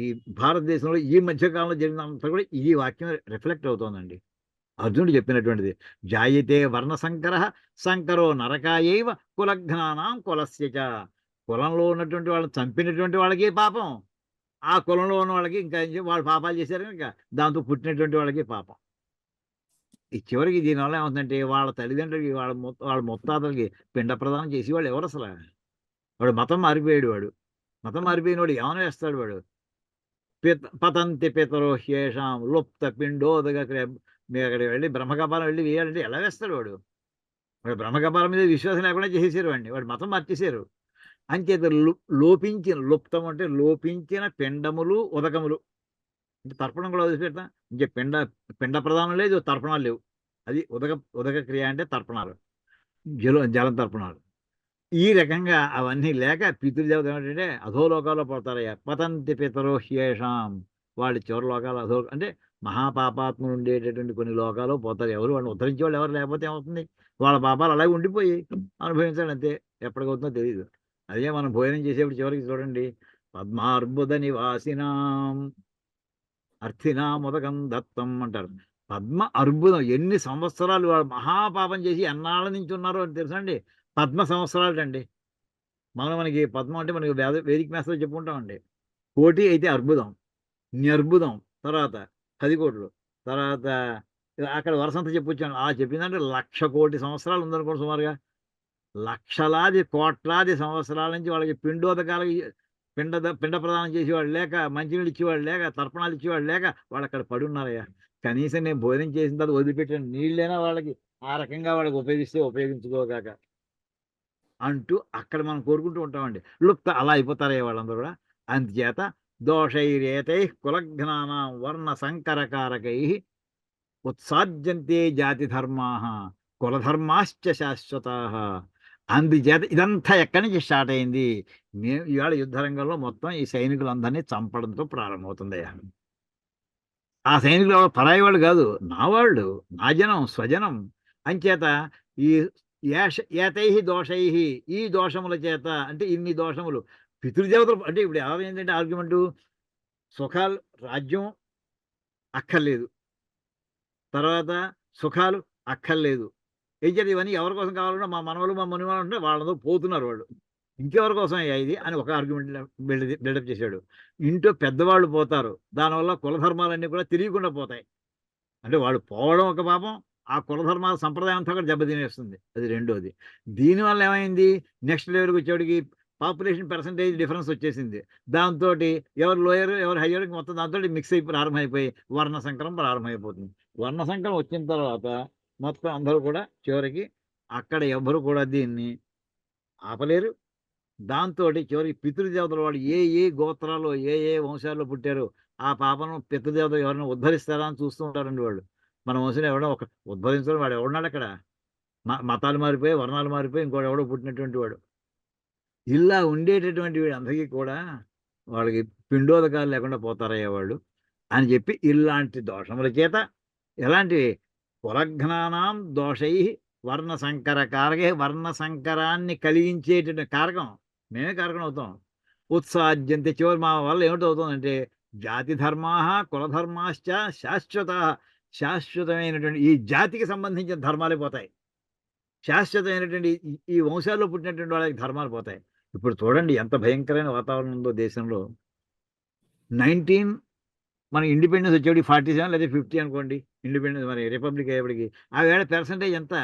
ఈ భారతదేశంలో ఈ మధ్యకాలంలో జరిగినంతా కూడా ఈ వాక్యం రిఫ్లెక్ట్ అవుతోందండి. అర్జునుడు చెప్పినటువంటిది. జాయితే వర్ణ సంకర సంకరో నరకాయైవ కులఘ్నానాం కులస్యచ. కులంలో ఉన్నటువంటి వాళ్ళని చంపినటువంటి వాళ్ళకి పాపం, ఆ కులంలో ఉన్న వాళ్ళకి ఇంకా వాళ్ళు పాపాలు చేశారు కనుక దాంతో పుట్టినటువంటి వాళ్ళకి పాపం. ఈ చివరికి దీనివల్ల ఏమవుతుందంటే వాళ్ళ తల్లిదండ్రులకి వాళ్ళ ముత్తాతలకి పిండ ప్రదానం చేసి వాళ్ళు ఎవరు అసలు? వాడు మతం మారిపోయాడు. మతం మారిపోయిన వాడు ఏమైనా వేస్తాడు వాడు. పతంతి పితరో శేషాం లుప్త పిండోదగ. మీరు అక్కడికి వెళ్ళి బ్రహ్మకపాలం వెళ్ళి వేయాలంటే ఎలా వేస్తాడు వాడు? బ్రహ్మకపాలం మీద విశ్వాసం లేకుండా చేసేసారు వాడు మతం మార్చేశారు. అంచేత లుప్తం అంటే లోపించిన పిండములు ఉదకములు. అంటే తర్పణం కూడా వదిలిపెడతాం. ఇంకే పిండ ప్రధానం లేదు, తర్పణాలు లేవు. అది ఉదక క్రియ అంటే తర్పణాలు, జలం తర్పణాలు. ఈ రకంగా అవన్నీ లేక పితృదేవత ఏమిటంటే అధోలోకాల్లో పడతారయ్యా. పతంతి పితరో హ్యేషాం. వాళ్ళు చివరి లోకాలు అంటే మహాపాపాత్ములు ఉండేటటువంటి కొన్ని లోకాలు పోతారు. ఎవరు వాళ్ళని ఉద్ధరించే వాళ్ళు ఎవరు లేకపోతే ఏమవుతుంది? వాళ్ళ పాపాలు అలాగే ఉండిపోయి అనుభవించాలి అంతే. ఎప్పటికవుతుందో తెలియదు. అదే మనం భోజనం చేసేప్పుడు చివరికి చూడండి, పద్మార్బుద నివాసినాం అర్థినాముదకం దత్తం అంటారు. పద్మ అర్బుదం ఎన్ని సంవత్సరాలు వాళ్ళు మహాపాపం చేసి ఎన్నాళ్ళ నుంచి ఉన్నారో అని తెలుసండి. పద్మ సంవత్సరాలు అండి. మనకి పద్మం అంటే మనకి వేదిక మేస్తలో చెప్పుకుంటామండి. కోటి అయితే అర్బుదం, న్యర్బుదం, తర్వాత 10 కోట్లు, తర్వాత అక్కడ వరసంత చెప్పొచ్చాను. చెప్పిందంటే 1,00,000 కోటి సంవత్సరాలు ఉందనుకోండి సుమారుగా. లక్షలాది కోట్లాది సంవత్సరాల నుంచి వాళ్ళకి పిండోదకాలకి పిండ ప్రదానం చేసేవాళ్ళు లేక, మంచినీళ్ళు ఇచ్చేవాళ్ళు లేక, తర్పణాలు ఇచ్చేవాళ్ళు లేక వాళ్ళు అక్కడ పడి ఉన్నారయ్యా. కనీసం నేను భోజనం చేసిన తర్వాత వదిలిపెట్టిన నీళ్ళైనా వాళ్ళకి ఆ రకంగా వాళ్ళకి ఉపయోగిస్తే ఉపయోగించుకోగాక అంటూ అక్కడ మనం కోరుకుంటూ ఉంటామండి. లుప్త అలా అయిపోతారయ్యా వాళ్ళందరూ కూడా. అందుచేత దోషైరేతై కులఘ్నానాం వర్ణ సంకరకారకై ఉత్సాద్యంతే జాతి ధర్మా కులధర్మాశ్చ శాశ్వతా. అందుచేత ఇదంతా ఎక్కడి నుంచి స్టార్ట్ అయింది? మేము ఇవాళ యుద్ధరంగంలో మొత్తం ఈ సైనికులందరినీ చంపడంతో ప్రారంభమవుతుందయ్యా. ఆ సైనికులు ఎవరు పరాయి వాళ్ళు కాదు, నా వాళ్ళు, నా జనం, స్వజనం. అంచేత ఈ ఏతై దోషై, ఈ దోషముల చేత అంటే ఇన్ని దోషములు పితృదేవతలు. అంటే ఇప్పుడు ఏమైందంటే ఆర్గ్యుమెంటు, సుఖాలు రాజ్యం అక్కర్లేదు, తర్వాత సుఖాలు అక్కర్లేదు. ఏం చేత ఇవన్నీ ఎవరి కోసం కావాలన్నా మా మనవలు మా మునివాళ్ళు ఉంటే వాళ్ళందరూ పోతున్నారు వాళ్ళు. ఇంకెవరి కోసం అయ్యా ఇది అని ఒక ఆర్గ్యుమెంట్ బిల్డప్ చేశాడు. ఇంట్లో పెద్దవాళ్ళు పోతారు, దానివల్ల కులధర్మాలన్నీ కూడా తెలియకుండా పోతాయి. అంటే వాళ్ళు పోవడం ఒక పాపం, ఆ కులధర్మాల సంప్రదాయం అంతా కూడా దెబ్బతినేస్తుంది. అది రెండోది. దీనివల్ల ఏమైంది, నెక్స్ట్ లెవెల్కి వచ్చేవాడికి పాపులేషన్ పర్సంటేజ్ డిఫరెన్స్ వచ్చేసింది. దాంతో ఎవరు లోయర్ ఎవరు హయ్యర్ మొత్తం దాంతో మిక్స్ అయిపోయి ప్రారంభమైపోయి వర్ణ సంకరం ప్రారంభమైపోతుంది. వర్ణ సంకరం వచ్చిన తర్వాత మొత్తం అందరూ కూడా చివరికి అక్కడ ఎవ్వరు కూడా దీన్ని ఆపలేరు. దాంతో చివరికి పితృదేవతల వాళ్ళు ఏ గోత్రాల్లో ఏ వంశాల్లో పుట్టారో ఆ పాపను పితృదేవతలు ఎవరైనా ఉద్ధరిస్తారా అని చూస్తూ ఉంటారండి వాళ్ళు. మన వంశంలో ఎవడో ఒక ఉద్భవించడం వాడు ఎవడున్నాడు అక్కడ, మతాలు మారిపోయి వర్ణాలు మారిపోయి ఇంకోటి ఎవడో పుట్టినటువంటి వాడు. ఇలా ఉండేటటువంటి వీళ్ళందరికీ కూడా వాళ్ళకి పిండోదకాలు లేకుండా పోతారయ్యా వాళ్ళు అని చెప్పి ఇలాంటి దోషముల చేత ఎలాంటి కులఘ్నానాం దోషై వర్ణ సంకర కారకే, వర్ణ సంకరాన్ని కలిగించేటువంటి కారకం మేమే కారకం అవుతాం. ఉత్సాద్యంతే చివరి మా వల్ల ఏమిటవుతుందంటే జాతి ధర్మా కులధర్మాశ్చ శాశ్వత, శాశ్వతమైనటువంటి ఈ జాతికి సంబంధించిన ధర్మాలే పోతాయి. శాశ్వతమైనటువంటి ఈ వంశాల్లో పుట్టినటువంటి వాళ్ళకి ధర్మాలు పోతాయి. ఇప్పుడు చూడండి ఎంత భయంకరమైన వాతావరణం ఉందో దేశంలో. 19 మన ఇండిపెండెన్స్ వచ్చేవాడికి 47 లేదా 50 అనుకోండి, ఇండిపెండెన్స్ మరి రిపబ్లిక్ అయ్యేప్పటికి ఆ వేళ పర్సంటేజ్ ఎంత,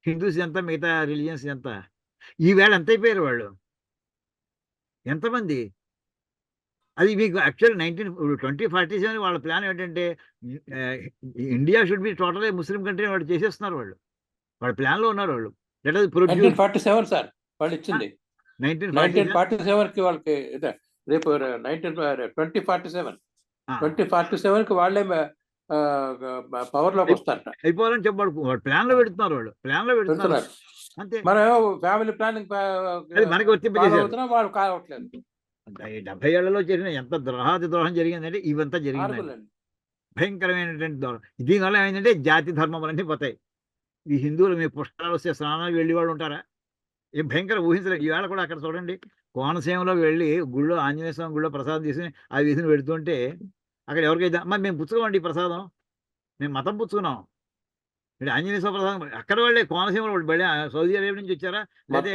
హిందూస్ ఎంత, మిగతా రిలీజియన్స్ ఎంత, ఈ వేళ ఎంత అయిపోయారు వాళ్ళు, ఎంతమంది? అది మీకు యాక్చువల్ 2047 వాళ్ళ ప్లాన్ ఏంటంటే India should be total Muslim country వాళ్ళు చేసేస్తున్నారు. వాళ్ళ ప్లాన్లో ఉన్నారు వాళ్ళు. లెట్ us produce 1947 సార్ వాళ్ళు ఇచ్చింది. 1947కి వాళ్ళకి రేపు 2047 కి వాళ్ళే పవర్ లోకి వస్తారట. అయిపోవాలని చెప్పాడు. వాళ్ళు ప్లాన్ లో పెడుతున్నారు, వాళ్ళు ప్లాన్ లో పెడుతున్నారు అంతే. మనం ఫ్యామిలీ ప్లానింగ్ మనకి వర్తింపజేశారు. వాళ్ళు కావట్లేదు. 70 ఏళ్లలో జరిగిన ఎంత ద్రోహాతి ద్రోహం జరిగిందంటే ఇవంతా జరిగింది, భయంకరమైనటువంటి ద్రోహం. దీనివల్ల ఏమైందంటే జాతి ధర్మములన్నీ పోతాయి. ఈ హిందువులు మీ పుష్కరాలు వస్తే స్నానానికి వెళ్ళి వాళ్ళు ఉంటారా? ఏం భయంకర ఊహించలేదు. ఈవేళ కూడా అక్కడ చూడండి, కోనసీమలో వెళ్ళి గుళ్ళో ఆంజనేయ స్వామి గుళ్ళో ప్రసాదం తీసుకుని ఆ వీధిని పెడుతుంటే అక్కడ ఎవరికైతే అమ్మ మేము పుచ్చుకోమండి ఈ ప్రసాదం, మేము మతం పుచ్చుకున్నాం, అంటే ఆంజనేయ స్వామి ప్రసాదం అక్కడ వాళ్ళే కోనసీమలో వాళ్ళు వెళ్ళి సౌదీ అరేబియా నుంచి వచ్చారా లేదా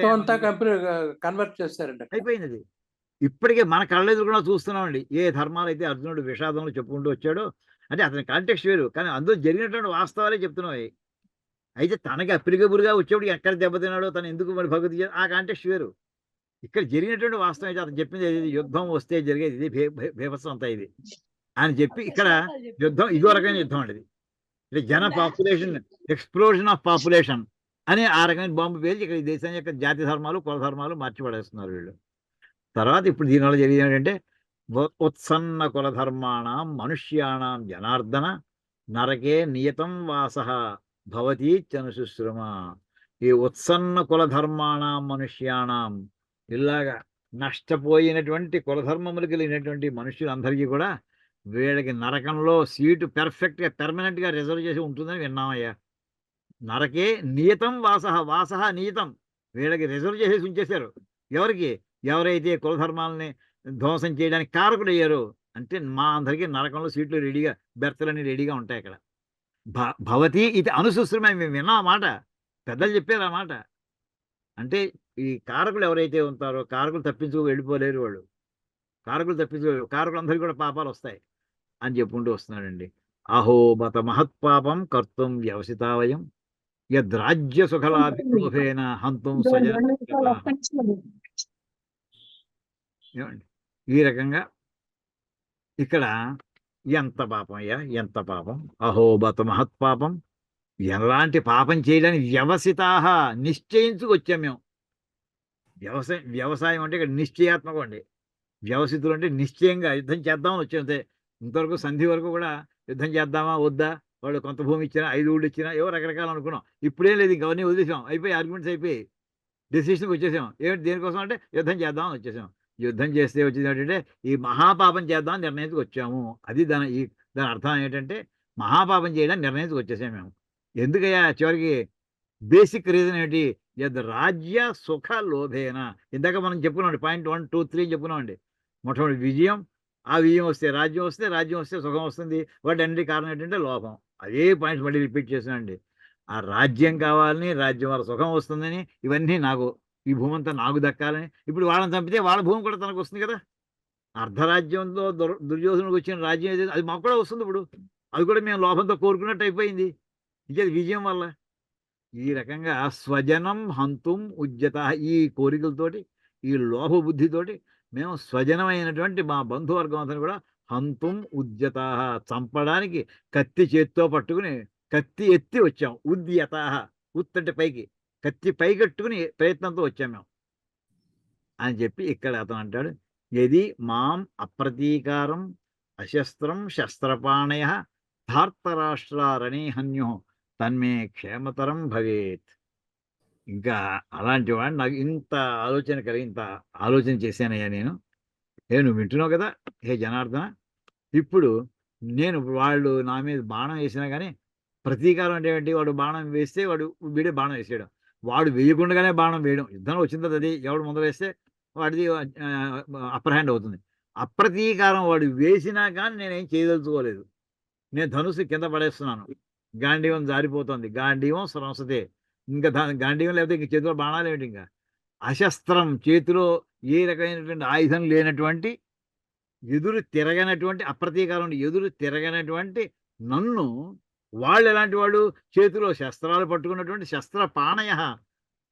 కన్వర్ట్ చేస్తారండి, అయిపోయింది అది. ఇప్పటికే మన కళ్ళెదురుకుండా చూస్తున్నామండి ఏ ధర్మాలు అయితే అర్జునుడు విషాదంలో చెప్పుకుంటూ వచ్చాడో. అంటే అతని కాంటెక్స్ట్ వేరు, కానీ అందులో జరిగినటువంటి వాస్తవాలే చెప్తున్నాయి. అయితే తనకి అప్లికబుల్గా వచ్చేప్పుడు ఎక్కడ దెబ్బతిన్నాడో, తను ఎందుకు మరి భగవద్గీత ఆ కాంటెక్స్ట్ వేరు. ఇక్కడ జరిగినటువంటి వాస్తవం అయితే అతను చెప్పింది యుద్ధం వస్తే జరిగేది ఇది భీభత్సం అంతా ఇది అని చెప్పి ఇక్కడ యుద్ధం ఇదో రకమైన యుద్ధం అండి. అంటే జన పాపులేషన్ ఎక్స్ప్లోజన్ ఆఫ్ పాపులేషన్ అని ఆ రకమైన బాంబు పేర్చి ఇక్కడ ఈ దేశం యొక్క జాతి ధర్మాలు కుల ధర్మాలు మార్చిపడేస్తున్నారు వీళ్ళు. తర్వాత ఇప్పుడు దీనివల్ల జరిగేది ఏంటంటే ఉత్సన్న కుల ధర్మాణం మనుష్యాణం జనార్దన నరకే నియతం వాస భవతి చనుశుశ్రమ. ఈ ఉత్సన్న కుల ధర్మాణం మనుష్యాణం, ఇలాగా నష్టపోయినటువంటి కులధర్మములు కలిగినటువంటి మనుషులందరికీ కూడా వీళ్ళకి నరకంలో సీటు పెర్ఫెక్ట్గా పెర్మనెంట్గా రిజర్వ్ చేసి ఉంటుందని విన్నామయ్యా. నరకే నియతం వాస నియతం, వీళ్ళకి రిజర్వ్ చేసేసి ఉంచేశారు. ఎవరికి? ఎవరైతే కులధర్మాలని ధ్వంసం చేయడానికి కారకులు అయ్యారు అంటే మా అందరికీ నరకంలో సీట్లు రెడీగా, బెర్తలన్నీ రెడీగా ఉంటాయి అక్కడ. భవతి ఇది అనుశుశ్రమ, మేము విన్నాం ఆ మాట, పెద్దలు చెప్పారు ఆ మాట. అంటే ఈ కారకులు ఎవరైతే ఉంటారో కారకులు తప్పించుకు వెళ్ళిపోలేరు వాళ్ళు, కారకులు తప్పించుకోలేరు, కారకులు అందరికీ కూడా పాపాలు వస్తాయి అని చెప్పుకుంటూ వస్తున్నాడండి. అహోబత మహత్పాపం కర్తం వ్యవసితావయం యద్రాజ్య సుఖలాభిలోభేన హంతం స్వజన. ఏమండి ఈ రకంగా ఇక్కడ ఎంత పాపం అయ్యా, ఎంత పాపం. అహోబత మహత్పాపం, ఎలాంటి పాపం చేయడానికి వ్యవసితాహ నిశ్చయించుకొచ్చాం మేము. వ్యవసాయం అంటే ఇక్కడ నిశ్చయాత్మకం అండి. వ్యవసితులు అంటే నిశ్చయంగా యుద్ధం చేద్దామని వచ్చాం. ఇంతవరకు సంధి వరకు కూడా యుద్ధం చేద్దామా వద్దా, వాళ్ళు కొంత భూమి ఇచ్చినా 5 ఊళ్ళు ఇచ్చినా ఏవో రకరకాలు అనుకున్నాం. ఇప్పుడేం లేదు, ఇంకా అవన్నీ వదిలేసాం, అయిపోయి ఆర్గ్యుమెంట్స్ అయిపోయి డెసిషన్కి వచ్చేసాం. ఏమిటి దేనికోసం అంటే యుద్ధం చేద్దామని వచ్చేసాం. యుద్ధం చేస్తే వచ్చింది ఏంటంటే ఈ మహాపాపం చేద్దామని నిర్ణయించుకు వచ్చాము. అది దాని అర్థం ఏంటంటే మహాపాపం చేయడానికి నిర్ణయించుకు వచ్చేసాం మేము. ఎందుకయ్యా చివరికి బేసిక్ రీజన్ ఏంటి? రాజ్య సుఖ లోభేన. ఇందాక మనం చెప్పుకున్నామండి, పాయింట్ 1, 2, 3 చెప్పుకున్నామండి. మొట్టమొదటి విజయం, ఆ విజయం వస్తే రాజ్యం వస్తే, రాజ్యం వస్తే సుఖం వస్తుంది. వాటి అన్నిటి కారణం ఏంటంటే లోభం. అదే పాయింట్స్ మళ్ళీ రిపీట్ చేసానండి. ఆ రాజ్యం కావాలని, రాజ్యం వల్ల సుఖం వస్తుందని, ఇవన్నీ నాకు ఈ భూమి అంతా నాకు దక్కాలని. ఇప్పుడు వాళ్ళని చంపితే వాళ్ళ భూమి కూడా తనకు వస్తుంది కదా. అర్ధరాజ్యంతో దుర్యోధనుడికి వచ్చిన రాజ్యం ఏదైతే అది మాకు కూడా వస్తుంది ఇప్పుడు. అది కూడా మేము లోభంతో కోరుకున్నట్టు అయిపోయింది. ఇది విజయం వల్ల. ఈ రకంగా స్వజనం హంతుం ఉద్యత, ఈ కోరికలతోటి, ఈ లోభ బుద్ధితోటి మేము స్వజనమైనటువంటి మా బంధువర్గం అంతా కూడా హంతుం ఉద్యత, చంపడానికి కత్తి చేత్తో పట్టుకుని కత్తి ఎత్తి వచ్చాం. ఉద్యత, ఉత్తంటే పైకి, కత్తి పైకట్టుకుని ప్రయత్నంతో వచ్చాం మేము అని చెప్పి ఇక్కడ అతను అంటాడు. యది మాం అప్రతీకారం అశస్త్రం శస్త్రపాణయ ధార్తరాష్ట్రారణే హన్యు తన్మే క్షేమతరం భవేత్. ఇంకా అలాంటి వాడు నాకు ఇంత ఆలోచన కలిగి ఇంత ఆలోచన చేశానయ్యా నేను. నువ్వు వింటున్నావు కదా హే జనార్దన. ఇప్పుడు నేను వాళ్ళు నా మీద బాణం వేసినా కానీ ప్రతీకారం అంటే ఏంటి? వాడు బాణం వేస్తే వీడే బాణం వేసేయడం, వాడు వేయకుండానే బాణం వేయడం. యుద్ధంలో వచ్చింది కదా అది, ఎవడు ముందు వేస్తే వాడిది అప్పర్ హ్యాండ్ అవుతుంది. అప్రతీకారం వాడు వేసినా కానీ నేనేం చేయదలుచుకోలేదు. నేను ధనుసు కింద పడేస్తున్నాను, గాంధీవం జారిపోతుంది, గాంధీవం స్రవంసతే. ఇంకా గాంధీవం లేకపోతే ఇంక చేతిలో బాణాలు ఏమిటి? ఇంకా అశస్త్రం, చేతిలో ఏ రకమైనటువంటి ఆయుధం లేనటువంటి, ఎదురు తిరగనటువంటి, అప్రతీకారం ఎదురు తిరగనటువంటి నన్ను వాళ్ళు ఎలాంటి వాడు? చేతిలో శస్త్రాలు పట్టుకున్నటువంటి శస్త్రపాణయ,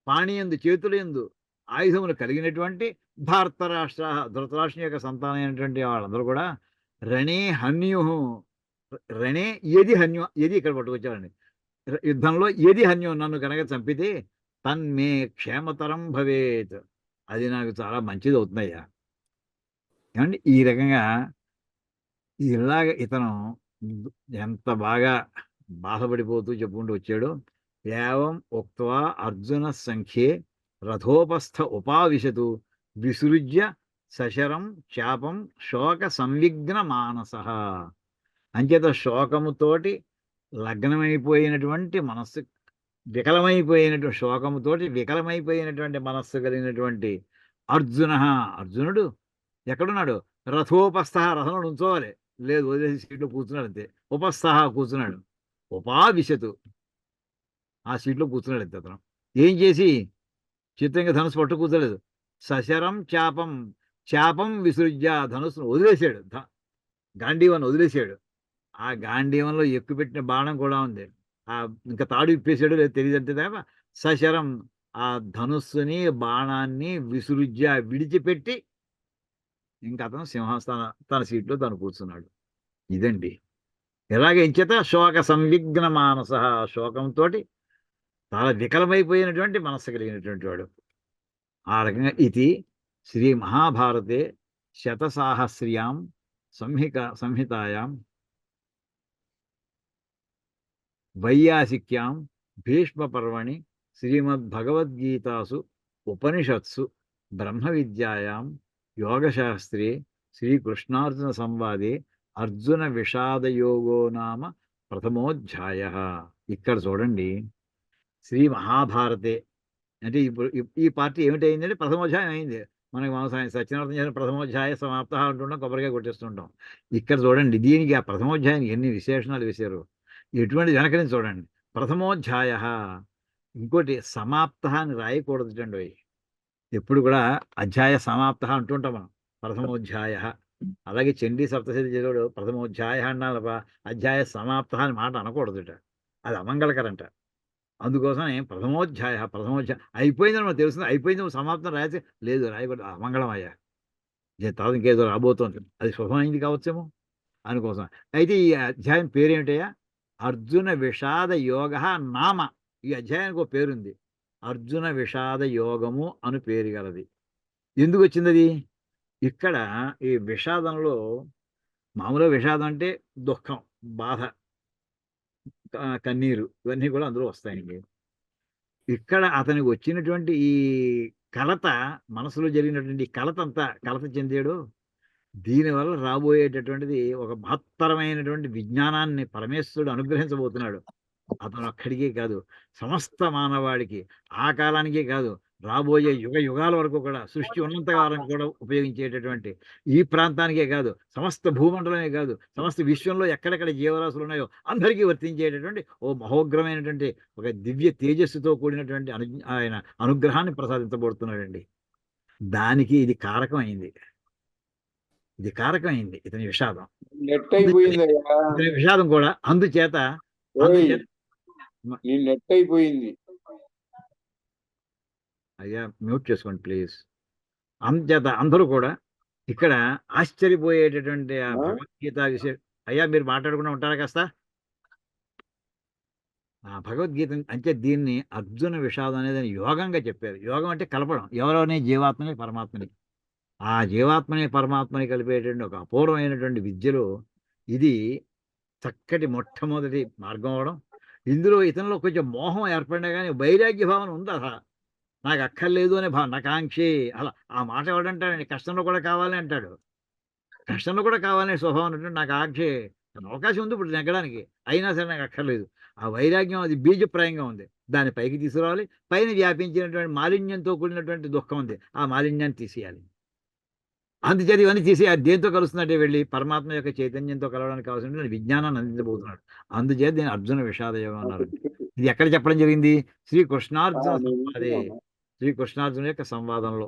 పాణియందు చేతుల యందు ఆయుధములు కలిగినటువంటి ధార్తరాష్ట్ర, ధృతరాష్ట్రుని యొక్క సంతానమైనటువంటి వాళ్ళందరూ కూడా రణే హన్యు, రణే ఏది హన్యు, ఏది ఇక్కడ పట్టుకొచ్చారండి. యుద్ధంలో ఏది హన్యు, నన్ను కనుక చంపితే తన్మే క్షేమతరం భవేత్, అది నాకు చాలా మంచిది అవుతుందయ్యా. ఏమండి ఈ రకంగా ఇలాగ ఇతను ఎంత బాగా బాధపడిపోతూ చెప్పుకుంటూ వచ్చాడు. ఏవం ఉక్త్వా అర్జున సంఖ్యే రథోపస్థ ఉపావిశతు విసృజ్య సశరం చాపం శోక సంవిఘ్న మానస. అంచేత శోకముతోటి లగ్నమైపోయినటువంటి మనస్సు, వికలమైపోయినటువంటి శోకముతోటి వికలమైపోయినటువంటి మనస్సు కలిగినటువంటి అర్జునుడు ఎక్కడున్నాడు? రథోపస్థ, రథంలో ఉంచోవాలి, లేదు వదిలేసి సీట్లో కూర్చున్నాడు అంతే. ఉపస్థ కూర్చున్నాడు, ఉపావిశతు ఆ సీట్లో కూర్చున్నాడు అంతే. అతను ఏం చేసి చిత్రంగా ధనుసు పట్టు కూర్చోలేదు. సశరం చాపం, చాపం విసృజ్య, ధనుసును వదిలేశాడు, గాంధీవాన్ని వదిలేశాడు. ఆ గాంధీవంలో ఎక్కుపెట్టిన బాణం కూడా ఉంది, ఇంకా తాడు ఇప్పేసాడు లేదు తెలియదు అంతే తప్ప. సశరం, ఆ ధనుస్సుని బాణాన్ని విసృజ్య విడిచిపెట్టి ఇంకా అతను సింహాసన తన సీట్లో తను కూర్చున్నాడు. ఇదండి ఎలాగే ఎంచేత శోక సంవిఘ్న మానస, శోకంతో చాలా వికలమైపోయినటువంటి మనస్సు కలిగినటువంటి వాడు. ఆ రకంగా ఇది శ్రీ మహాభారతే శతసాహస్ర్యాం సంహితాయాం వైయాసిక్యాం భీష్మ పర్వణి శ్రీమద్భగవద్గీతాసు ఉపనిషత్సు బ్రహ్మ విద్యాయాం యోగశాస్త్రే శ్రీకృష్ణార్జున సంవాదే అర్జున విషాదయోగో నామ ప్రథమోధ్యాయ. ఇక్కడ చూడండి, శ్రీ మహాభారతే అంటే ఇప్పుడు ఈ పార్టీ ఏమిటైందంటే ప్రథమోధ్యాయం అయింది. మనకి సత్యనారాయణ చేసిన ప్రథమోధ్యాయ సమాప్త అంటుంటాం, కొబ్బరికాయ కొట్టేస్తుంటాం. ఇక్కడ చూడండి, దీనికి ఆ ప్రథమోధ్యాయానికి ఎన్ని విశేషణాలు వేశారు. ఎటువంటి వెనక నుంచి చూడండి, ప్రథమోధ్యాయ. ఇంకోటి సమాప్త అని రాయకూడదుటండి. ఎప్పుడు కూడా అధ్యాయ సమాప్త అంటుంటాం మనం, ప్రథమోధ్యాయ. అలాగే చండీ సప్తశతి చదివాడు ప్రథమోధ్యాయ అన్నాలప, అధ్యాయ సమాప్త అని మాట అనకూడదుట, అది అమంగళకరంట. అందుకోసమే ప్రథమోధ్యాయ అయిపోయిందని మనకు తెలుస్తుంది. అయిపోయింది సమాప్తం రాయచ్చు, లేదు రాయకూడదు, అమంగళం అయ్యా, తర్వాత ఇంకేదో రాబోతోంది, అది శుభమైంది కావచ్చేమో అందుకోసం. అయితే ఈ అధ్యాయం పేరేమిటయ్యా? అర్జున విషాద యోగ నామ. ఈ అధ్యాయానికి ఒక పేరుంది, అర్జున విషాద యోగము అని పేరు గలది. ఎందుకు వచ్చింది అది? ఇక్కడ ఈ విషాదంలో మామూలుగా విషాదం అంటే దుఃఖం, బాధ, కన్నీరు, ఇవన్నీ కూడా అందులో వస్తాయండి. ఇక్కడ అతనికి వచ్చినటువంటి ఈ కలత, మనసులో జరిగినటువంటి కలత అంతా కలత చెందాడు. దీనివల్ల రాబోయేటటువంటిది ఒక మహత్తరమైనటువంటి విజ్ఞానాన్ని పరమేశ్వరుడు అనుగ్రహించబోతున్నాడు. అతను అక్కడికే కాదు, సమస్త మానవాడికి, ఆ కాలానికే కాదు, రాబోయే యుగాల వరకు కూడా సృష్టి ఉన్నంత కాలం కూడా ఉపయోగించేటటువంటి ఈ ప్రాంతానికే కాదు, సమస్త భూమండలమే కాదు, సమస్త విశ్వంలో ఎక్కడెక్కడ జీవరాశులు ఉన్నాయో అందరికీ వర్తించేటటువంటి ఓ మహోగ్రమైనటువంటి ఒక దివ్య తేజస్సుతో కూడినటువంటి ఆయన అనుగ్రహాన్ని ప్రసాదించబడుతున్నాడండి. దానికి ఇది కారకమైంది. ఇది కారకమైంది ఇతని విషాదం. నెట్ అయిపోయిందయ్యా. ఇతని విషాదం కూడా అందుచేత నీ నెట్ అయిపోయింది. అయ్యా మ్యూట్ చేసుకోండి ప్లీజ్. అందుచేత అందరూ కూడా ఇక్కడ ఆశ్చర్యపోయేటటువంటి ఆ భగవద్గీత విషయం. అయ్యా మీరు మాట్లాడకుండా ఉంటారా కాస్త? ఆ భగవద్గీత అంటే దీన్ని అర్జున విషాదం అనేది యోగంగా చెప్పారు. యోగం అంటే కలపడం, ఎవరోనే జీవాత్మని పరమాత్మని, ఆ జీవాత్మని పరమాత్మని కలిపేటువంటి ఒక అపూర్వమైనటువంటి విద్యలో ఇది చక్కటి మొట్టమొదటి మార్గం అవడం. ఇందులో ఇతనిలో కొంచెం మోహం ఏర్పడినా కానీ వైరాగ్య భావన ఉంది. అసలు నాకు అక్కర్లేదు అనే భావన, నాకు ఆంక్షి. అలా ఆ మాట ఎవడంటాడండి? కష్టంలో కూడా కావాలి అంటాడు. కష్టంలో కూడా కావాలనే స్వభావం అంటే నాకు ఆంక్షి, అవకాశం ఉంది ఇప్పుడు నెగ్గడానికి, అయినా సరే నాకు అక్కర్లేదు. ఆ వైరాగ్యం అది బీజప్రాయంగా ఉంది. దాన్ని పైకి తీసుకురావాలి. పైన వ్యాపించినటువంటి మాలిన్యంతో కూడినటువంటి దుఃఖం ఉంది, ఆ మాలిన్యాన్ని తీసేయాలి. అందుచేత ఇవన్నీ తీసి అది దేంతో కలుస్తున్నట్టే వెళ్ళి పరమాత్మ యొక్క చైతన్యంతో కలవడానికి కావాల్సిన విజ్ఞానాన్ని అందించబోతున్నాడు. అందుచేత దీన్ని అర్జున విషాద యోగం అన్నారు. ఇది ఎక్కడ చెప్పడం జరిగింది? శ్రీకృష్ణార్జున సంవాదే, శ్రీకృష్ణార్జున యొక్క సంవాదంలో.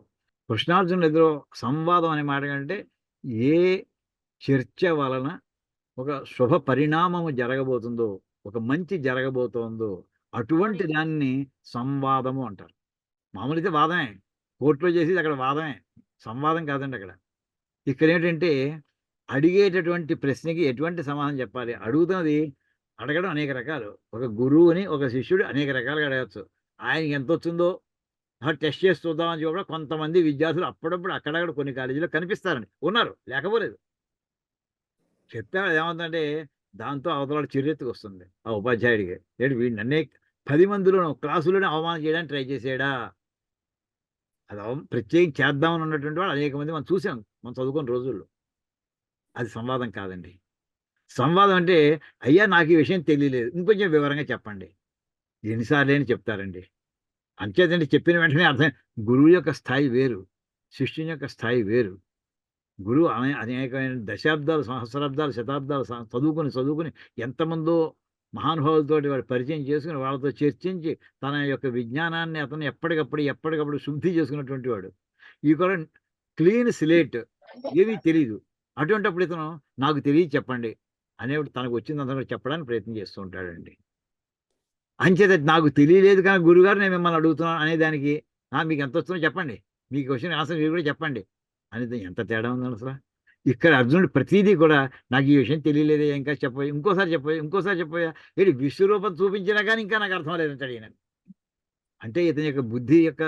కృష్ణార్జునులు ఎదురు సంవాదం అనే మాట కంటే ఏ చర్చ వలన ఒక శుభ పరిణామము జరగబోతుందో, ఒక మంచి జరగబోతోందో అటువంటి దాన్ని సంవాదము అంటారు. మామూలుగా వాదమే, కోర్టులో చేసేది అక్కడ వాదమే, సంవాదం కాదండి. ఇక్కడ ఏంటంటే అడిగేటటువంటి ప్రశ్నకి ఎటువంటి సమాధానం చెప్పాలి. అడగడం అనేక రకాలు. ఒక గురువుని ఒక శిష్యుడు అనేక రకాలుగా అడగచ్చు. ఆయనకి ఎంత వచ్చిందో టెస్ట్ చేసి చూద్దామని చెప్పి కొంతమంది విద్యార్థులు అప్పుడప్పుడు అక్కడక్కడ కొన్ని కాలేజీలో కనిపిస్తారండి, ఉన్నారు, లేకపోలేదు. చెప్తే ఏమవుతుందంటే దాంతో అవతల చిరెత్తుకు వస్తుంది ఆ ఉపాధ్యాయుడికి. ఏంటి వీడిని అనే 10 మందిలోనూ క్లాసులోనే అవమానం చేయడానికి ట్రై చేసాడా? అది ప్రత్యేకం చేద్దామని ఉన్నటువంటి వాడు అనేక మంది మనం చూసాం, మనం చదువుకున్న రోజుల్లో. అది సంవాదం కాదండి. సంవాదం అంటే అయ్యా నాకు ఈ విషయం తెలియలేదు, ఇంకొంచెం వివరంగా చెప్పండి. ఎన్నిసార్లు అని చెప్తారండి. అంచేతండి చెప్పిన వెంటనే అర్థం. గురువు యొక్క స్థాయి వేరు, శిష్యుని యొక్క స్థాయి వేరు. గురువు అనేకమైన దశాబ్దాలు, సహస్రాబ్దాలు, శతాబ్దాలు చదువుకుని ఎంతమందో మహానుభావులతోటి వాడు పరిచయం చేసుకుని వాళ్ళతో చర్చించి తన యొక్క విజ్ఞానాన్ని అతను ఎప్పటికప్పుడు శుద్ధి చేసుకున్నటువంటి వాడు. ఈ కూడా క్లీన్ స్లేట్, ఏమీ తెలియదు. అటువంటిప్పుడు ఇతను నాకు తెలియదు చెప్పండి అనేప్పుడు తనకు వచ్చిందంతా చెప్పడానికి ప్రయత్నం చేస్తూ ఉంటాడండి. అంచేత నాకు తెలియలేదు కానీ గురుగారు నేను మిమ్మల్ని అడుగుతున్నాను అనేదానికి మీకు ఎంత వస్తుందో చెప్పండి, మీకు వచ్చిన ఆన్సర్ మీరు కూడా చెప్పండి అనేది ఎంత తేడా ఉందని అసలు. ఇక్కడ అర్జునుడు ప్రతిదీ కూడా నాకు ఈ విషయం తెలియలేదే, ఇంకా చెప్పబోయా, ఇంకోసారి చెప్పబోయా, ఏంటి విశ్వరూపం చూపించినా కానీ ఇంకా నాకు అర్థం లేదంటాడు ఈయన. అంటే ఇతని యొక్క బుద్ధి యొక్క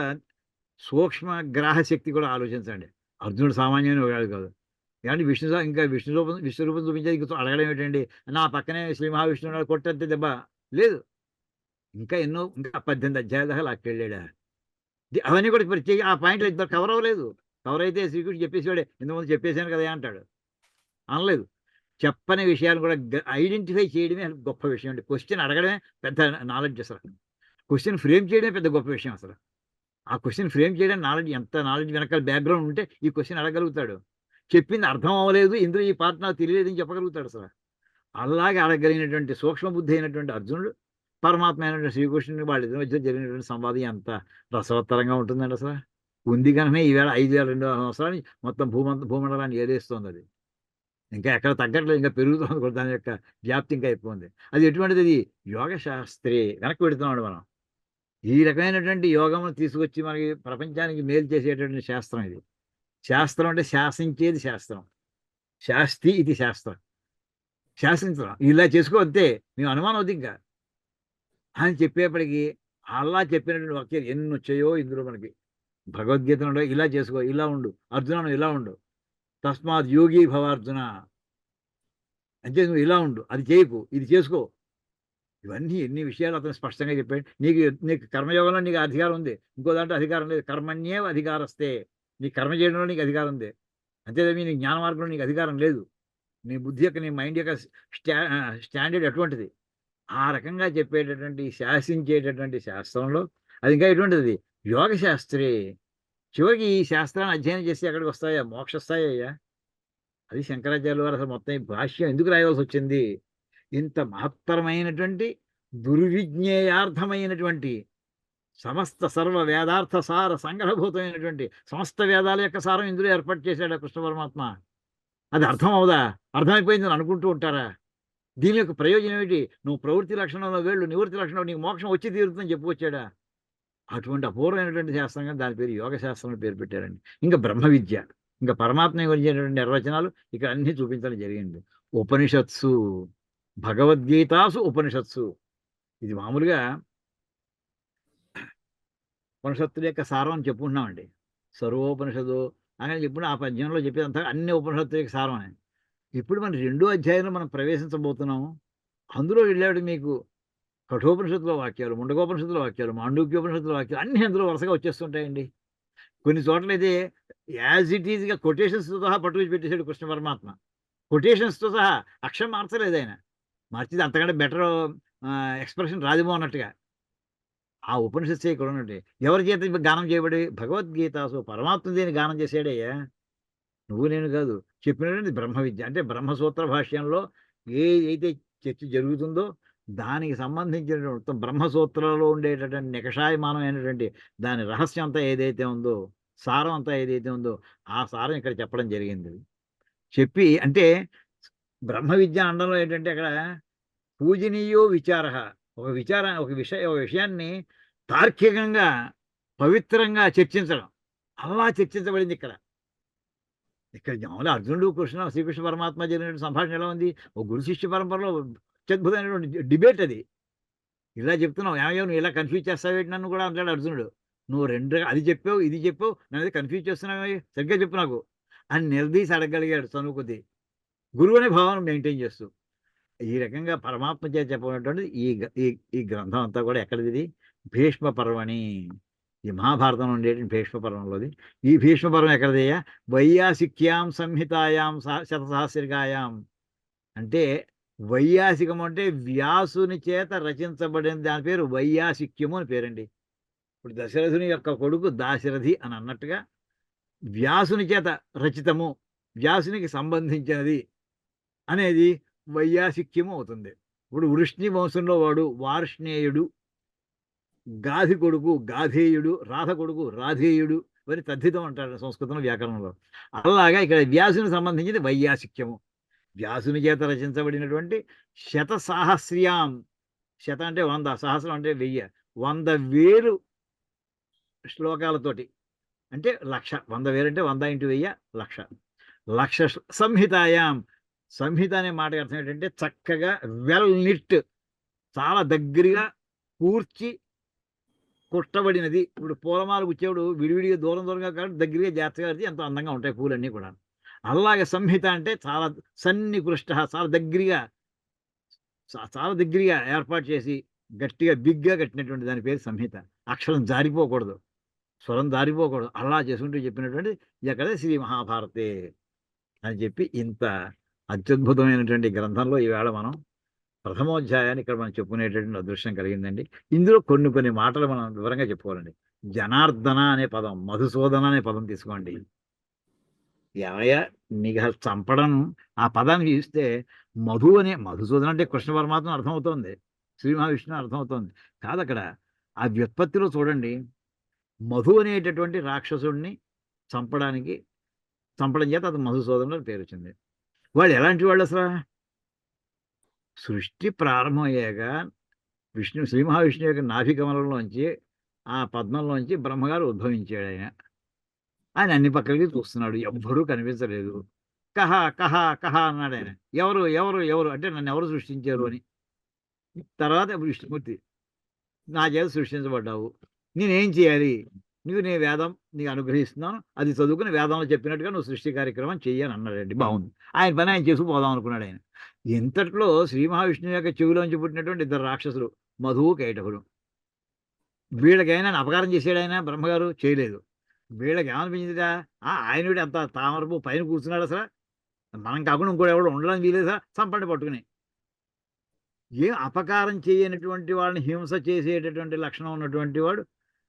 సూక్ష్మ గ్రాహ శక్తి కూడా ఆలోచించండి. అర్జునుడు సామాన్యమైన వాడు కాదు. కానీ విశ్వరూపం చూపించేది ఇంకా అడగడం ఏంటండి? నా పక్కనే శ్రీ మహావిష్ణువు కొట్టంతే దెబ్బ లేదు. ఇంకా 18 అధ్యాయాల దాకా లాక్కెళ్ళాడా? అవన్నీ కూడా ప్రత్యేక ఆ పాయింట్లు ఇద్దరు కవర్ అవ్వలేదు. కవర్ అయితే శ్రీకృష్ణుడు చెప్పేసాడే, ఇంతకుముందు చెప్పేశాను కదా అంటాడు. అనలేదు. చెప్పని విషయాలు కూడా ఐడెంటిఫై చేయడమే గొప్ప విషయం అండి. క్వశ్చన్ అడగడమే పెద్ద నాలెడ్జ్. అసలు క్వశ్చన్ ఫ్రేమ్ చేయడమే పెద్ద గొప్ప విషయం. అసలు ఆ క్వశ్చన్ ఫ్రేమ్ చేయడానికి ఎంత నాలెడ్జ్ వెనకాల బ్యాక్గ్రౌండ్ ఉంటే ఈ క్వశ్చన్ అడగలుగుతాడు. చెప్పింది అర్థం అవ్వలేదు, ఇందులో ఈ పార్ట్ నాకు తెలియలేదు అని చెప్పగలుగుతాడు. అసలు అలాగే అడగలిగినటువంటి సూక్ష్మ బుద్ధి అయినటువంటి అర్జునుడు, పరమాత్మ అయినటువంటి శ్రీకృష్ణుని వాళ్ళిద్దరి మధ్య జరిగినటువంటి సంవాదం ఎంత రసవత్తరంగా ఉంటుందండి. అసలు ఉంది కనుకనే ఈవేళ 5200 సంవత్సరాలు మొత్తం భూమండలాన్ని ఏదేస్తుంది. అది ఇంకా ఎక్కడ తగ్గట్లేదు, ఇంకా పెరుగుతుంది కూడా. దాని యొక్క వ్యాప్తి ఇంకా ఎక్కువ ఉంది. అది ఎటువంటిది? యోగ శాస్త్రే. వెనక్కి పెడుతున్నాడు మనం. ఈ రకమైనటువంటి యోగం తీసుకొచ్చి మనకి ప్రపంచానికి మేలు చేసేటువంటి శాస్త్రం ఇది. శాస్త్రం అంటే శాసించేది శాస్త్రం. శాస్తి ఇది శాస్త్రం. శాసించడం ఇలా చేసుకో అంతే, మేము అనుమానం అవుతుంది ఇంకా అని చెప్పేప్పటికీ అలా చెప్పినటువంటి వాక్యాలు ఎన్ని వచ్చాయో ఇందులో మనకి. భగవద్గీతలో ఇలా చేసుకో, ఇలా ఉండు అర్జున, ఇలా ఉండు, తస్మాత్ యోగి భవ అర్జున అంటే నువ్వు ఇలా ఉండు, అది చేయకు, ఇది చేసుకో. ఇవన్నీ ఎన్ని విషయాలు అతను స్పష్టంగా చెప్పాడు. నీకు కర్మయోగంలో నీకు అధికారం ఉంది, ఇంకో దాంట్లో అధికారం లేదు. కర్మణ్యేవ అధికారస్తే, నీ కర్మ చేయడంలో నీకు అధికారం ఉంది, అంతేదేమి నీ జ్ఞాన మార్గంలో నీకు అధికారం లేదు. నీ బుద్ధి యొక్క, నీ మైండ్ యొక్క స్టాండర్డ్ అటువంటిది. ఆ రకంగా చెప్పేటటువంటి శాసించేటటువంటి శాస్త్రంలో అది ఇంకా ఎటువంటిది? యోగశాస్త్రి. చివరికి ఈ శాస్త్రాన్ని అధ్యయనం చేసి ఎక్కడికి వస్తాయా? మోక్ష స్థాయయ్యా. అది శంకరాచార్యుల వారు అసలు మొత్తం ఈ భాష్యం ఎందుకు రాయవలసి వచ్చింది? ఇంత మహత్తరమైనటువంటి దుర్విజ్ఞేయార్థమైనటువంటి సమస్త సర్వ వేదార్థ సార సంగ్రహభూతమైనటువంటి సమస్త వేదాల యొక్క సారం ఇందులో ఏర్పాటు చేశాడు కృష్ణ పరమాత్మ. అది అర్థం అవుదా? అర్థమైపోయింది అని అనుకుంటూ ఉంటారా? దీని యొక్క ప్రయోజనం ఏమిటి? నువ్వు ప్రవృత్తి లక్షణంలో వెళ్ళు, నివృత్తి లక్షణంలో నీకు మోక్షం వచ్చి తీరుతుందని చెప్పుకొచ్చాడా? అటువంటి అపూర్వమైనటువంటి శాస్త్రం కానీ దాని పేరు యోగ శాస్త్రం అని పేరు పెట్టారండి. ఇంకా బ్రహ్మ విద్య, ఇంకా పరమాత్మ గురించినటువంటి నిర్వచనాలు ఇక్కడ అన్నీ చూపించడం జరిగింది. ఉపనిషత్సు, భగవద్గీతాసు ఉపనిషత్సు. ఇది మామూలుగా ఉపనిషత్తుల యొక్క సారం అని చెప్పుకుంటున్నామండి. సర్వోపనిషత్తు అని చెప్పిన ఆ పద్యంలో చెప్పేదంతా అన్ని ఉపనిషత్తుల యొక్క సారం అని. ఇప్పుడు మన 2వ అధ్యాయంలో మనం ప్రవేశించబోతున్నాము. అందులో వెళ్ళాడు మీకు కఠోపనిషత్తుల వాక్యాలు, ముండకోపనిషత్తుల వాక్యాలు, మాండూక్యోపనిషత్తుల వాక్యాలు అన్నీ అందులో వరుసగా వచ్చేస్తుంటాయండి. కొన్ని చోట్లయితే యాజ్ ఇట్ ఈజ్గా కొటేషన్స్తో సహా పట్టుకొచ్చి పెట్టేశాడు కృష్ణ పరమాత్మ. కొటేషన్స్తో సహా అక్షరం మార్చలేదు ఆయన. మార్చిది అంతకంటే బెటర్ ఎక్స్ప్రెషన్ రాదేమో అన్నట్టుగా. ఆ ఉపనిషత్తు ఇక్కడ ఉన్నట్టు ఎవరి చేత గానం చేయబడి? భగవద్గీతాసు పరమాత్మ దేని గానం చేశాడయ్యా. నువ్వు నేను కాదు. చెప్పినటువంటి బ్రహ్మ విద్య అంటే బ్రహ్మసూత్ర భాష్యంలో ఏదైతే చర్చ జరుగుతుందో దానికి సంబంధించినటువంటి మొత్తం బ్రహ్మసూత్రాలలో ఉండేటటువంటి నికషాయమానమైనటువంటి దాని రహస్యం అంతా ఏదైతే ఉందో, సారం అంతా ఏదైతే ఉందో ఆ సారం ఇక్కడ చెప్పడం జరిగింది. చెప్పి అంటే బ్రహ్మ విద్య అనడంలో ఏంటంటే అక్కడ పూజనీయో విచార, ఒక విషయాన్ని తార్కికంగా పవిత్రంగా చర్చించడం అలా చర్చించబడింది ఇక్కడ. ఇక్కడ మామూలు అర్జునుడు శ్రీకృష్ణ పరమాత్మ జరిగినటువంటి సంభాషణ ఎలా ఉంది? ఒక గురు శిష్య పరంపరలో అత్యద్భుతమైనటువంటి డిబేట్ అది. ఇలా చెప్తున్నావు, ఏమయ్యో నువ్వు ఇలా కన్ఫ్యూజ్ చేస్తావేంటి నన్ను కూడా అంటాడు అర్జునుడు. నువ్వు అది చెప్పావు ఇది చెప్పావు, నన్ను కన్ఫ్యూజ్ చేస్తున్నావు, సరిగ్గా చెప్పు నాకు అని నిలదీసి అడగలిగాడు చనువు కొద్దీ, గురువు అనే భావన మెయింటైన్ చేస్తూ. ఈ రకంగా పరమాత్మ చేత చెప్పినటువంటి ఈ గ్రంథం అంతా కూడా ఎక్కడిది? భీష్మ పర్వని, ఈ మహాభారతంలో ఉండేటువంటి భీష్మ పర్వంలోది. ఈ భీష్మ పర్వం ఎక్కడిదయ్యా? వైయాసిక్యాం సంహితాయాం శతసహస్రికాయాం. అంటే వైయాసికం అంటే వ్యాసుని చేత రచించబడిన దాని పేరు వైయాసిక్యము అని పేరండి. ఇప్పుడు దశరథుని యొక్క కొడుకు దాశరథి అని అన్నట్టుగా వ్యాసుని చేత రచితము, వ్యాసునికి సంబంధించినది అనేది వైయాసిక్యము అవుతుంది. ఇప్పుడు వృష్ణి వంశంలో వాడు వార్ష్ణేయుడు, గాధి కొడుకు గాధేయుడు, రాధ కొడుకు రాధేయుడు అని తద్ధితం అంటారు సంస్కృతంలో వ్యాకరణంలో. అలాగా ఇక్కడ వ్యాసుని సంబంధించింది వైయాసిక్యము. వ్యాసుని చేత రచించబడినటువంటి శతసాహస్ర్యాం, శత అంటే 100, సహస్రం అంటే 1000, 100,000 శ్లోకాలతోటి అంటే 1,00,000. 100,000 అంటే 100 × 1000 1,00,000. సంహితాయాం, సంహిత అనే మాటకి అర్థం ఏంటంటే చక్కగా వెల్ నిట్, చాలా దగ్గరగా కూర్చి కుట్టబడినది. ఇప్పుడు పూలమాల గుచ్చేవాడు విడివిడిగా దూరంగా కాబట్టి దగ్గరగా జాగ్రత్తగా కడితే ఎంతో అందంగా ఉంటాయి పూలన్నీ కూడా. అలాగే సంహిత అంటే చాలా సన్నికృష్ట, చాలా దగ్గరగా ఏర్పాటు చేసి గట్టిగా బిగ్గా కట్టినటువంటి దాని పేరు సంహిత. అక్షరం జారిపోకూడదు, స్వరం జారిపోకూడదు, అలా చేసుకుంటూ చెప్పినటువంటి ఎక్కడ శ్రీ మహాభారతే అని చెప్పి ఇంత అత్యద్భుతమైనటువంటి గ్రంథంలో ఈవేళ మనం ప్రథమోధ్యాయాన్ని ఇక్కడ మనం చెప్పుకునేటటువంటి అదృష్టం కలిగిందండి. ఇందులో కొన్ని మాటలు మనం వివరంగా చెప్పుకోవాలండి. జనార్దన అనే పదం, మధుసూదన అనే పదం తీసుకోండి. ఏమయ్యా నీకు అసలు చంపడం ఆ పదాన్ని చూస్తే మధుసూదన అంటే కృష్ణ పరమాత్మ అర్థమవుతోంది, శ్రీ మహావిష్ణువు అర్థమవుతోంది కాదు. అక్కడ ఆ వ్యుత్పత్తిలో చూడండి, మధు అనేటటువంటి రాక్షసుడిని చంపడం చేత అది మధుసూదనుడు పేరు వచ్చింది. వాళ్ళు ఎలాంటి వాళ్ళు అసలు? సృష్టి ప్రారంభమయ్యాక శ్రీ మహావిష్ణువు యొక్క నాభికమలంలోంచి ఆ పద్మంలోంచి బ్రహ్మగారు ఉద్భవించాడు. ఆయన అన్ని పక్కలకి చూస్తున్నాడు, ఎవ్వరూ కనిపించలేదు. కహ కహ కహ అన్నాడు ఆయన. ఎవరు ఎవరు ఎవరు అంటే నన్ను ఎవరు సృష్టించారు అని. తర్వాత విష్ణుమూర్తి, నా చేత సృష్టించబడ్డావు, నేనేం చేయాలి? నేను వేదం నీకు అనుగ్రహిస్తున్నాను, అది చదువుకుని వేదంలో చెప్పినట్టుగా నువ్వు సృష్టి కార్యక్రమం చెయ్యని అన్నాడండి. బాగుంది, ఆయన పని ఆయన చేసుకుపోదాం అనుకున్నాడు ఆయన. ఇంతట్లో శ్రీ మహావిష్ణువు యొక్క చెవిలోంచి పుట్టినటువంటి 2 రాక్షసులు, మధువు కైటభుడు. వీళ్ళకైనా అపకారం చేసాడు ఆయన బ్రహ్మగారు? చేయలేదు. వీళ్ళకి ఏమనిపించిందిగా, ఆయనడి అంత తామరపు పైన కూర్చున్నాడు, అసలు మనం కాకుండా ఇంకోటి ఎవడు ఉండడానికి వీలేదా? చంపండి పట్టుకుని. ఏం అపకారం చేయనటువంటి వాళ్ళని హింస చేసేటటువంటి లక్షణం ఉన్నటువంటి వాడు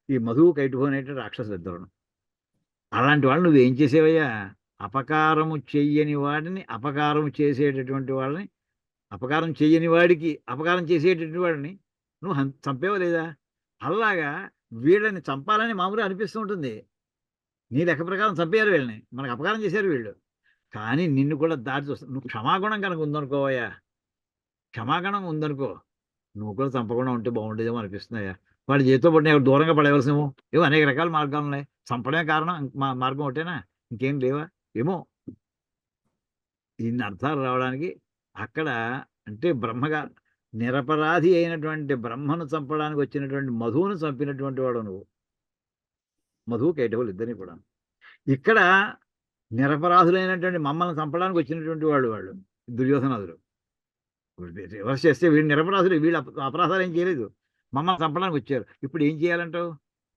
ఈ మధువు కైటువు అనేటువంటి రాక్షసులు ఇద్దరు. అలాంటి వాళ్ళు నువ్వేం చేసేవయ్యా? అపకారము చెయ్యని వాడిని, అపకారం చేసేటటువంటి వాళ్ళని, అపకారం చెయ్యని వాడికి అపకారం చేసేటటువంటి వాడిని నువ్వు చంపేవా లేదా? అలాగా వీళ్ళని చంపాలని మామూలుగా అనిపిస్తూ ఉంటుంది. నీ లెక్క ప్రకారం చంపేయారు వీళ్ళని, మనకు అపకారం చేశారు వీళ్ళు. కానీ నిన్ను కూడా దారి చూస్తా. నువ్వు క్షమాగుణం కనుక ఉందనుకోవయ్యా, క్షమాగుణం ఉందనుకో, నువ్వు కూడా చంపకుండా ఉంటే బాగుండేదేమో అనిపిస్తున్నాయా. వాడు చేతితో పడిన ఎవరు దూరంగా పడేవలసినేమో. ఏమో అనేక రకాల మార్గాలు ఉన్నాయి. చంపడమే కారణం, మార్గం ఒకటేనా? ఇంకేం లేవా? ఏమో. ఇన్ని అర్థాలు రావడానికి అక్కడ అంటే బ్రహ్మగా నిరపరాధి అయినటువంటి బ్రహ్మను చంపడానికి వచ్చినటువంటి మధువును చంపినటువంటి వాడు నువ్వు. మధువు కైటవులు ఇద్దరిని కూడా. ఇక్కడ నిరపరాధులైనటువంటి మమ్మల్ని చంపడానికి వచ్చినటువంటి వాళ్ళు దుర్యోధనాదులు. రివర్స్ చేస్తే వీళ్ళు నిరపరాధులు, వీళ్ళు అపరాధాలు ఏం చేయలేదు, మమ్మల్ని చంపడానికి వచ్చారు. ఇప్పుడు ఏం చేయాలంటావు?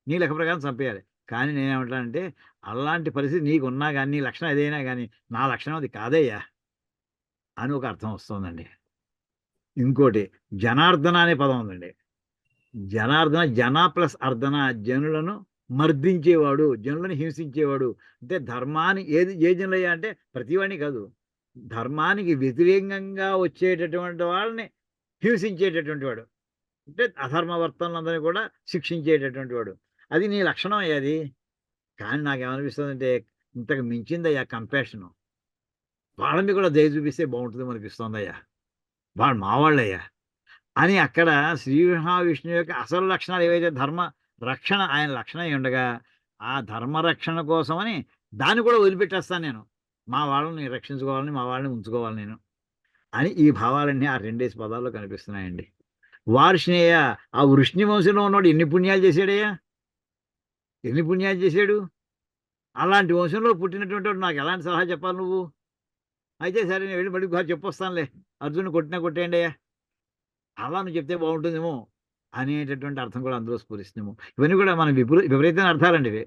నీ లెక్క ప్రకారం చంపేయాలి. కానీ నేనేమంటానంటే అలాంటి పరిస్థితి నీకున్నా కానీ, నీ లక్షణం ఏదైనా కానీ నా లక్షణం అది కాదయ్యా అని ఒక అర్థం వస్తుందండి. ఇంకోటి జనార్దన అనే పదం ఉందండి. జనార్దన, జన ప్లస్ అర్ధన, జనులను మర్దించేవాడు, జనులను హింసించేవాడు. అంటే ధర్మాన్ని ఏ జనులయ్యా అంటే ప్రతివాడిని కాదు, ధర్మానికి వ్యతిరేకంగా వచ్చేటటువంటి వాళ్ళని హింసించేటటువంటి వాడు. అంటే అధర్మవర్తనులందరినీ కూడా శిక్షించేటటువంటి వాడు. అది నీ లక్షణం అయ్యా అది. కానీ నాకేమనిపిస్తుందంటే ఇంతకు మించిందయ్యా కంపాషను. వాళ్ళని కూడా దయ చూపిస్తే బాగుంటుందేమో అనిపిస్తుందయ్యా. వాళ్ళు మావాళ్ళయ్యా అని. అక్కడ శ్రీ మహావిష్ణువు యొక్క అసలు లక్షణాలు ఏవైతే ధర్మ రక్షణ ఆయన లక్షణం అయి ఉండగా, ఆ ధర్మరక్షణ కోసమని దాన్ని కూడా వదిలిపెట్టేస్తాను నేను. మా వాళ్ళని రక్షించుకోవాలని, మా వాళ్ళని ఉంచుకోవాలి నేను అని ఈ భావాలన్నీ ఆ 2 పదాల్లో కనిపిస్తున్నాయండి. వార్ష్ణేయ, ఆ వృష్ణి వంశంలో ఉన్నవాడు ఎన్ని పుణ్యాలు చేశాడయ్యా, ఎన్ని పుణ్యాలు చేశాడు. అలాంటి వంశంలో పుట్టినటువంటి వాడు నాకు ఎలాంటి సలహా చెప్పాలి నువ్వు? అయితే సరే నేను వెళ్ళి మళ్ళీ చెప్పొస్తానులే, అర్జునుని కొట్టేయండి అయ్యా, అలా నువ్వు చెప్తే బాగుంటుందేమో అనేటటువంటి అర్థం కూడా అందులో స్ఫురిస్తుందేమో. ఇవన్నీ కూడా మన విపరీతమైన అర్థాలండి ఇవి.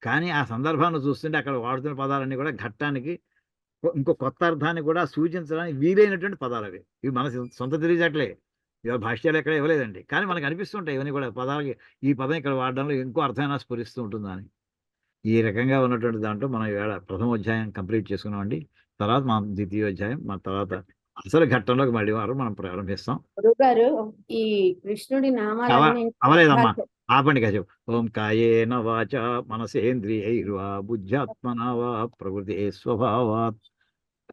కానీ ఆ సందర్భాన్ని చూస్తుంటే అక్కడ వాడుతున్న పదాలన్నీ కూడా ఘట్టానికి ఇంకో కొత్త అర్థాన్ని కూడా సూచించడానికి వీలైనటువంటి పదాలు అవి. ఇవి మన సొంత తెలియజట్లే, ఇవాళ భాష్యాలు ఎక్కడ ఇవ్వలేదండి. కానీ మనకు అనిపిస్తుంటాయి ఇవన్నీ కూడా పదాలకి, ఈ పదం ఇక్కడ వాడడంలో ఇంకో అర్థమైనా స్ఫురిస్తూ ఉంటుందని. ఈ రకంగా ఉన్నటువంటి దాంట్లో మనం ఈవేళ ప్రథమ అధ్యాయం కంప్లీట్ చేసుకున్నామండి. తర్వాత మనం ద్వితీయోధ్యాయం, మన తర్వాత అసలు ఘట్టంలోకి మళ్ళీ వారం మనం ప్రారంభిస్తాం. గురుగారు, ఈ కృష్ణుడి నామాలన్నీ అవలేదమ్మా, ఆపండి కాసేపు. ఓం కాయేన వాచ మనసేంద్రియైర్వా బుద్ధ్యాత్మనా వా ప్రకృతి స్వభావాత్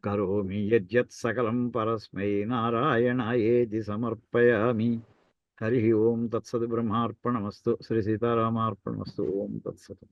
కరోమి యజ్జత్ సకలం పరస్మై నారాయణాయేతి సమర్పయామి. హరి ఓం తత్సత్. బ్రహ్మార్పణమస్తు. శ్రీ సీతారామార్పణమస్తు. ఓం తత్సత్.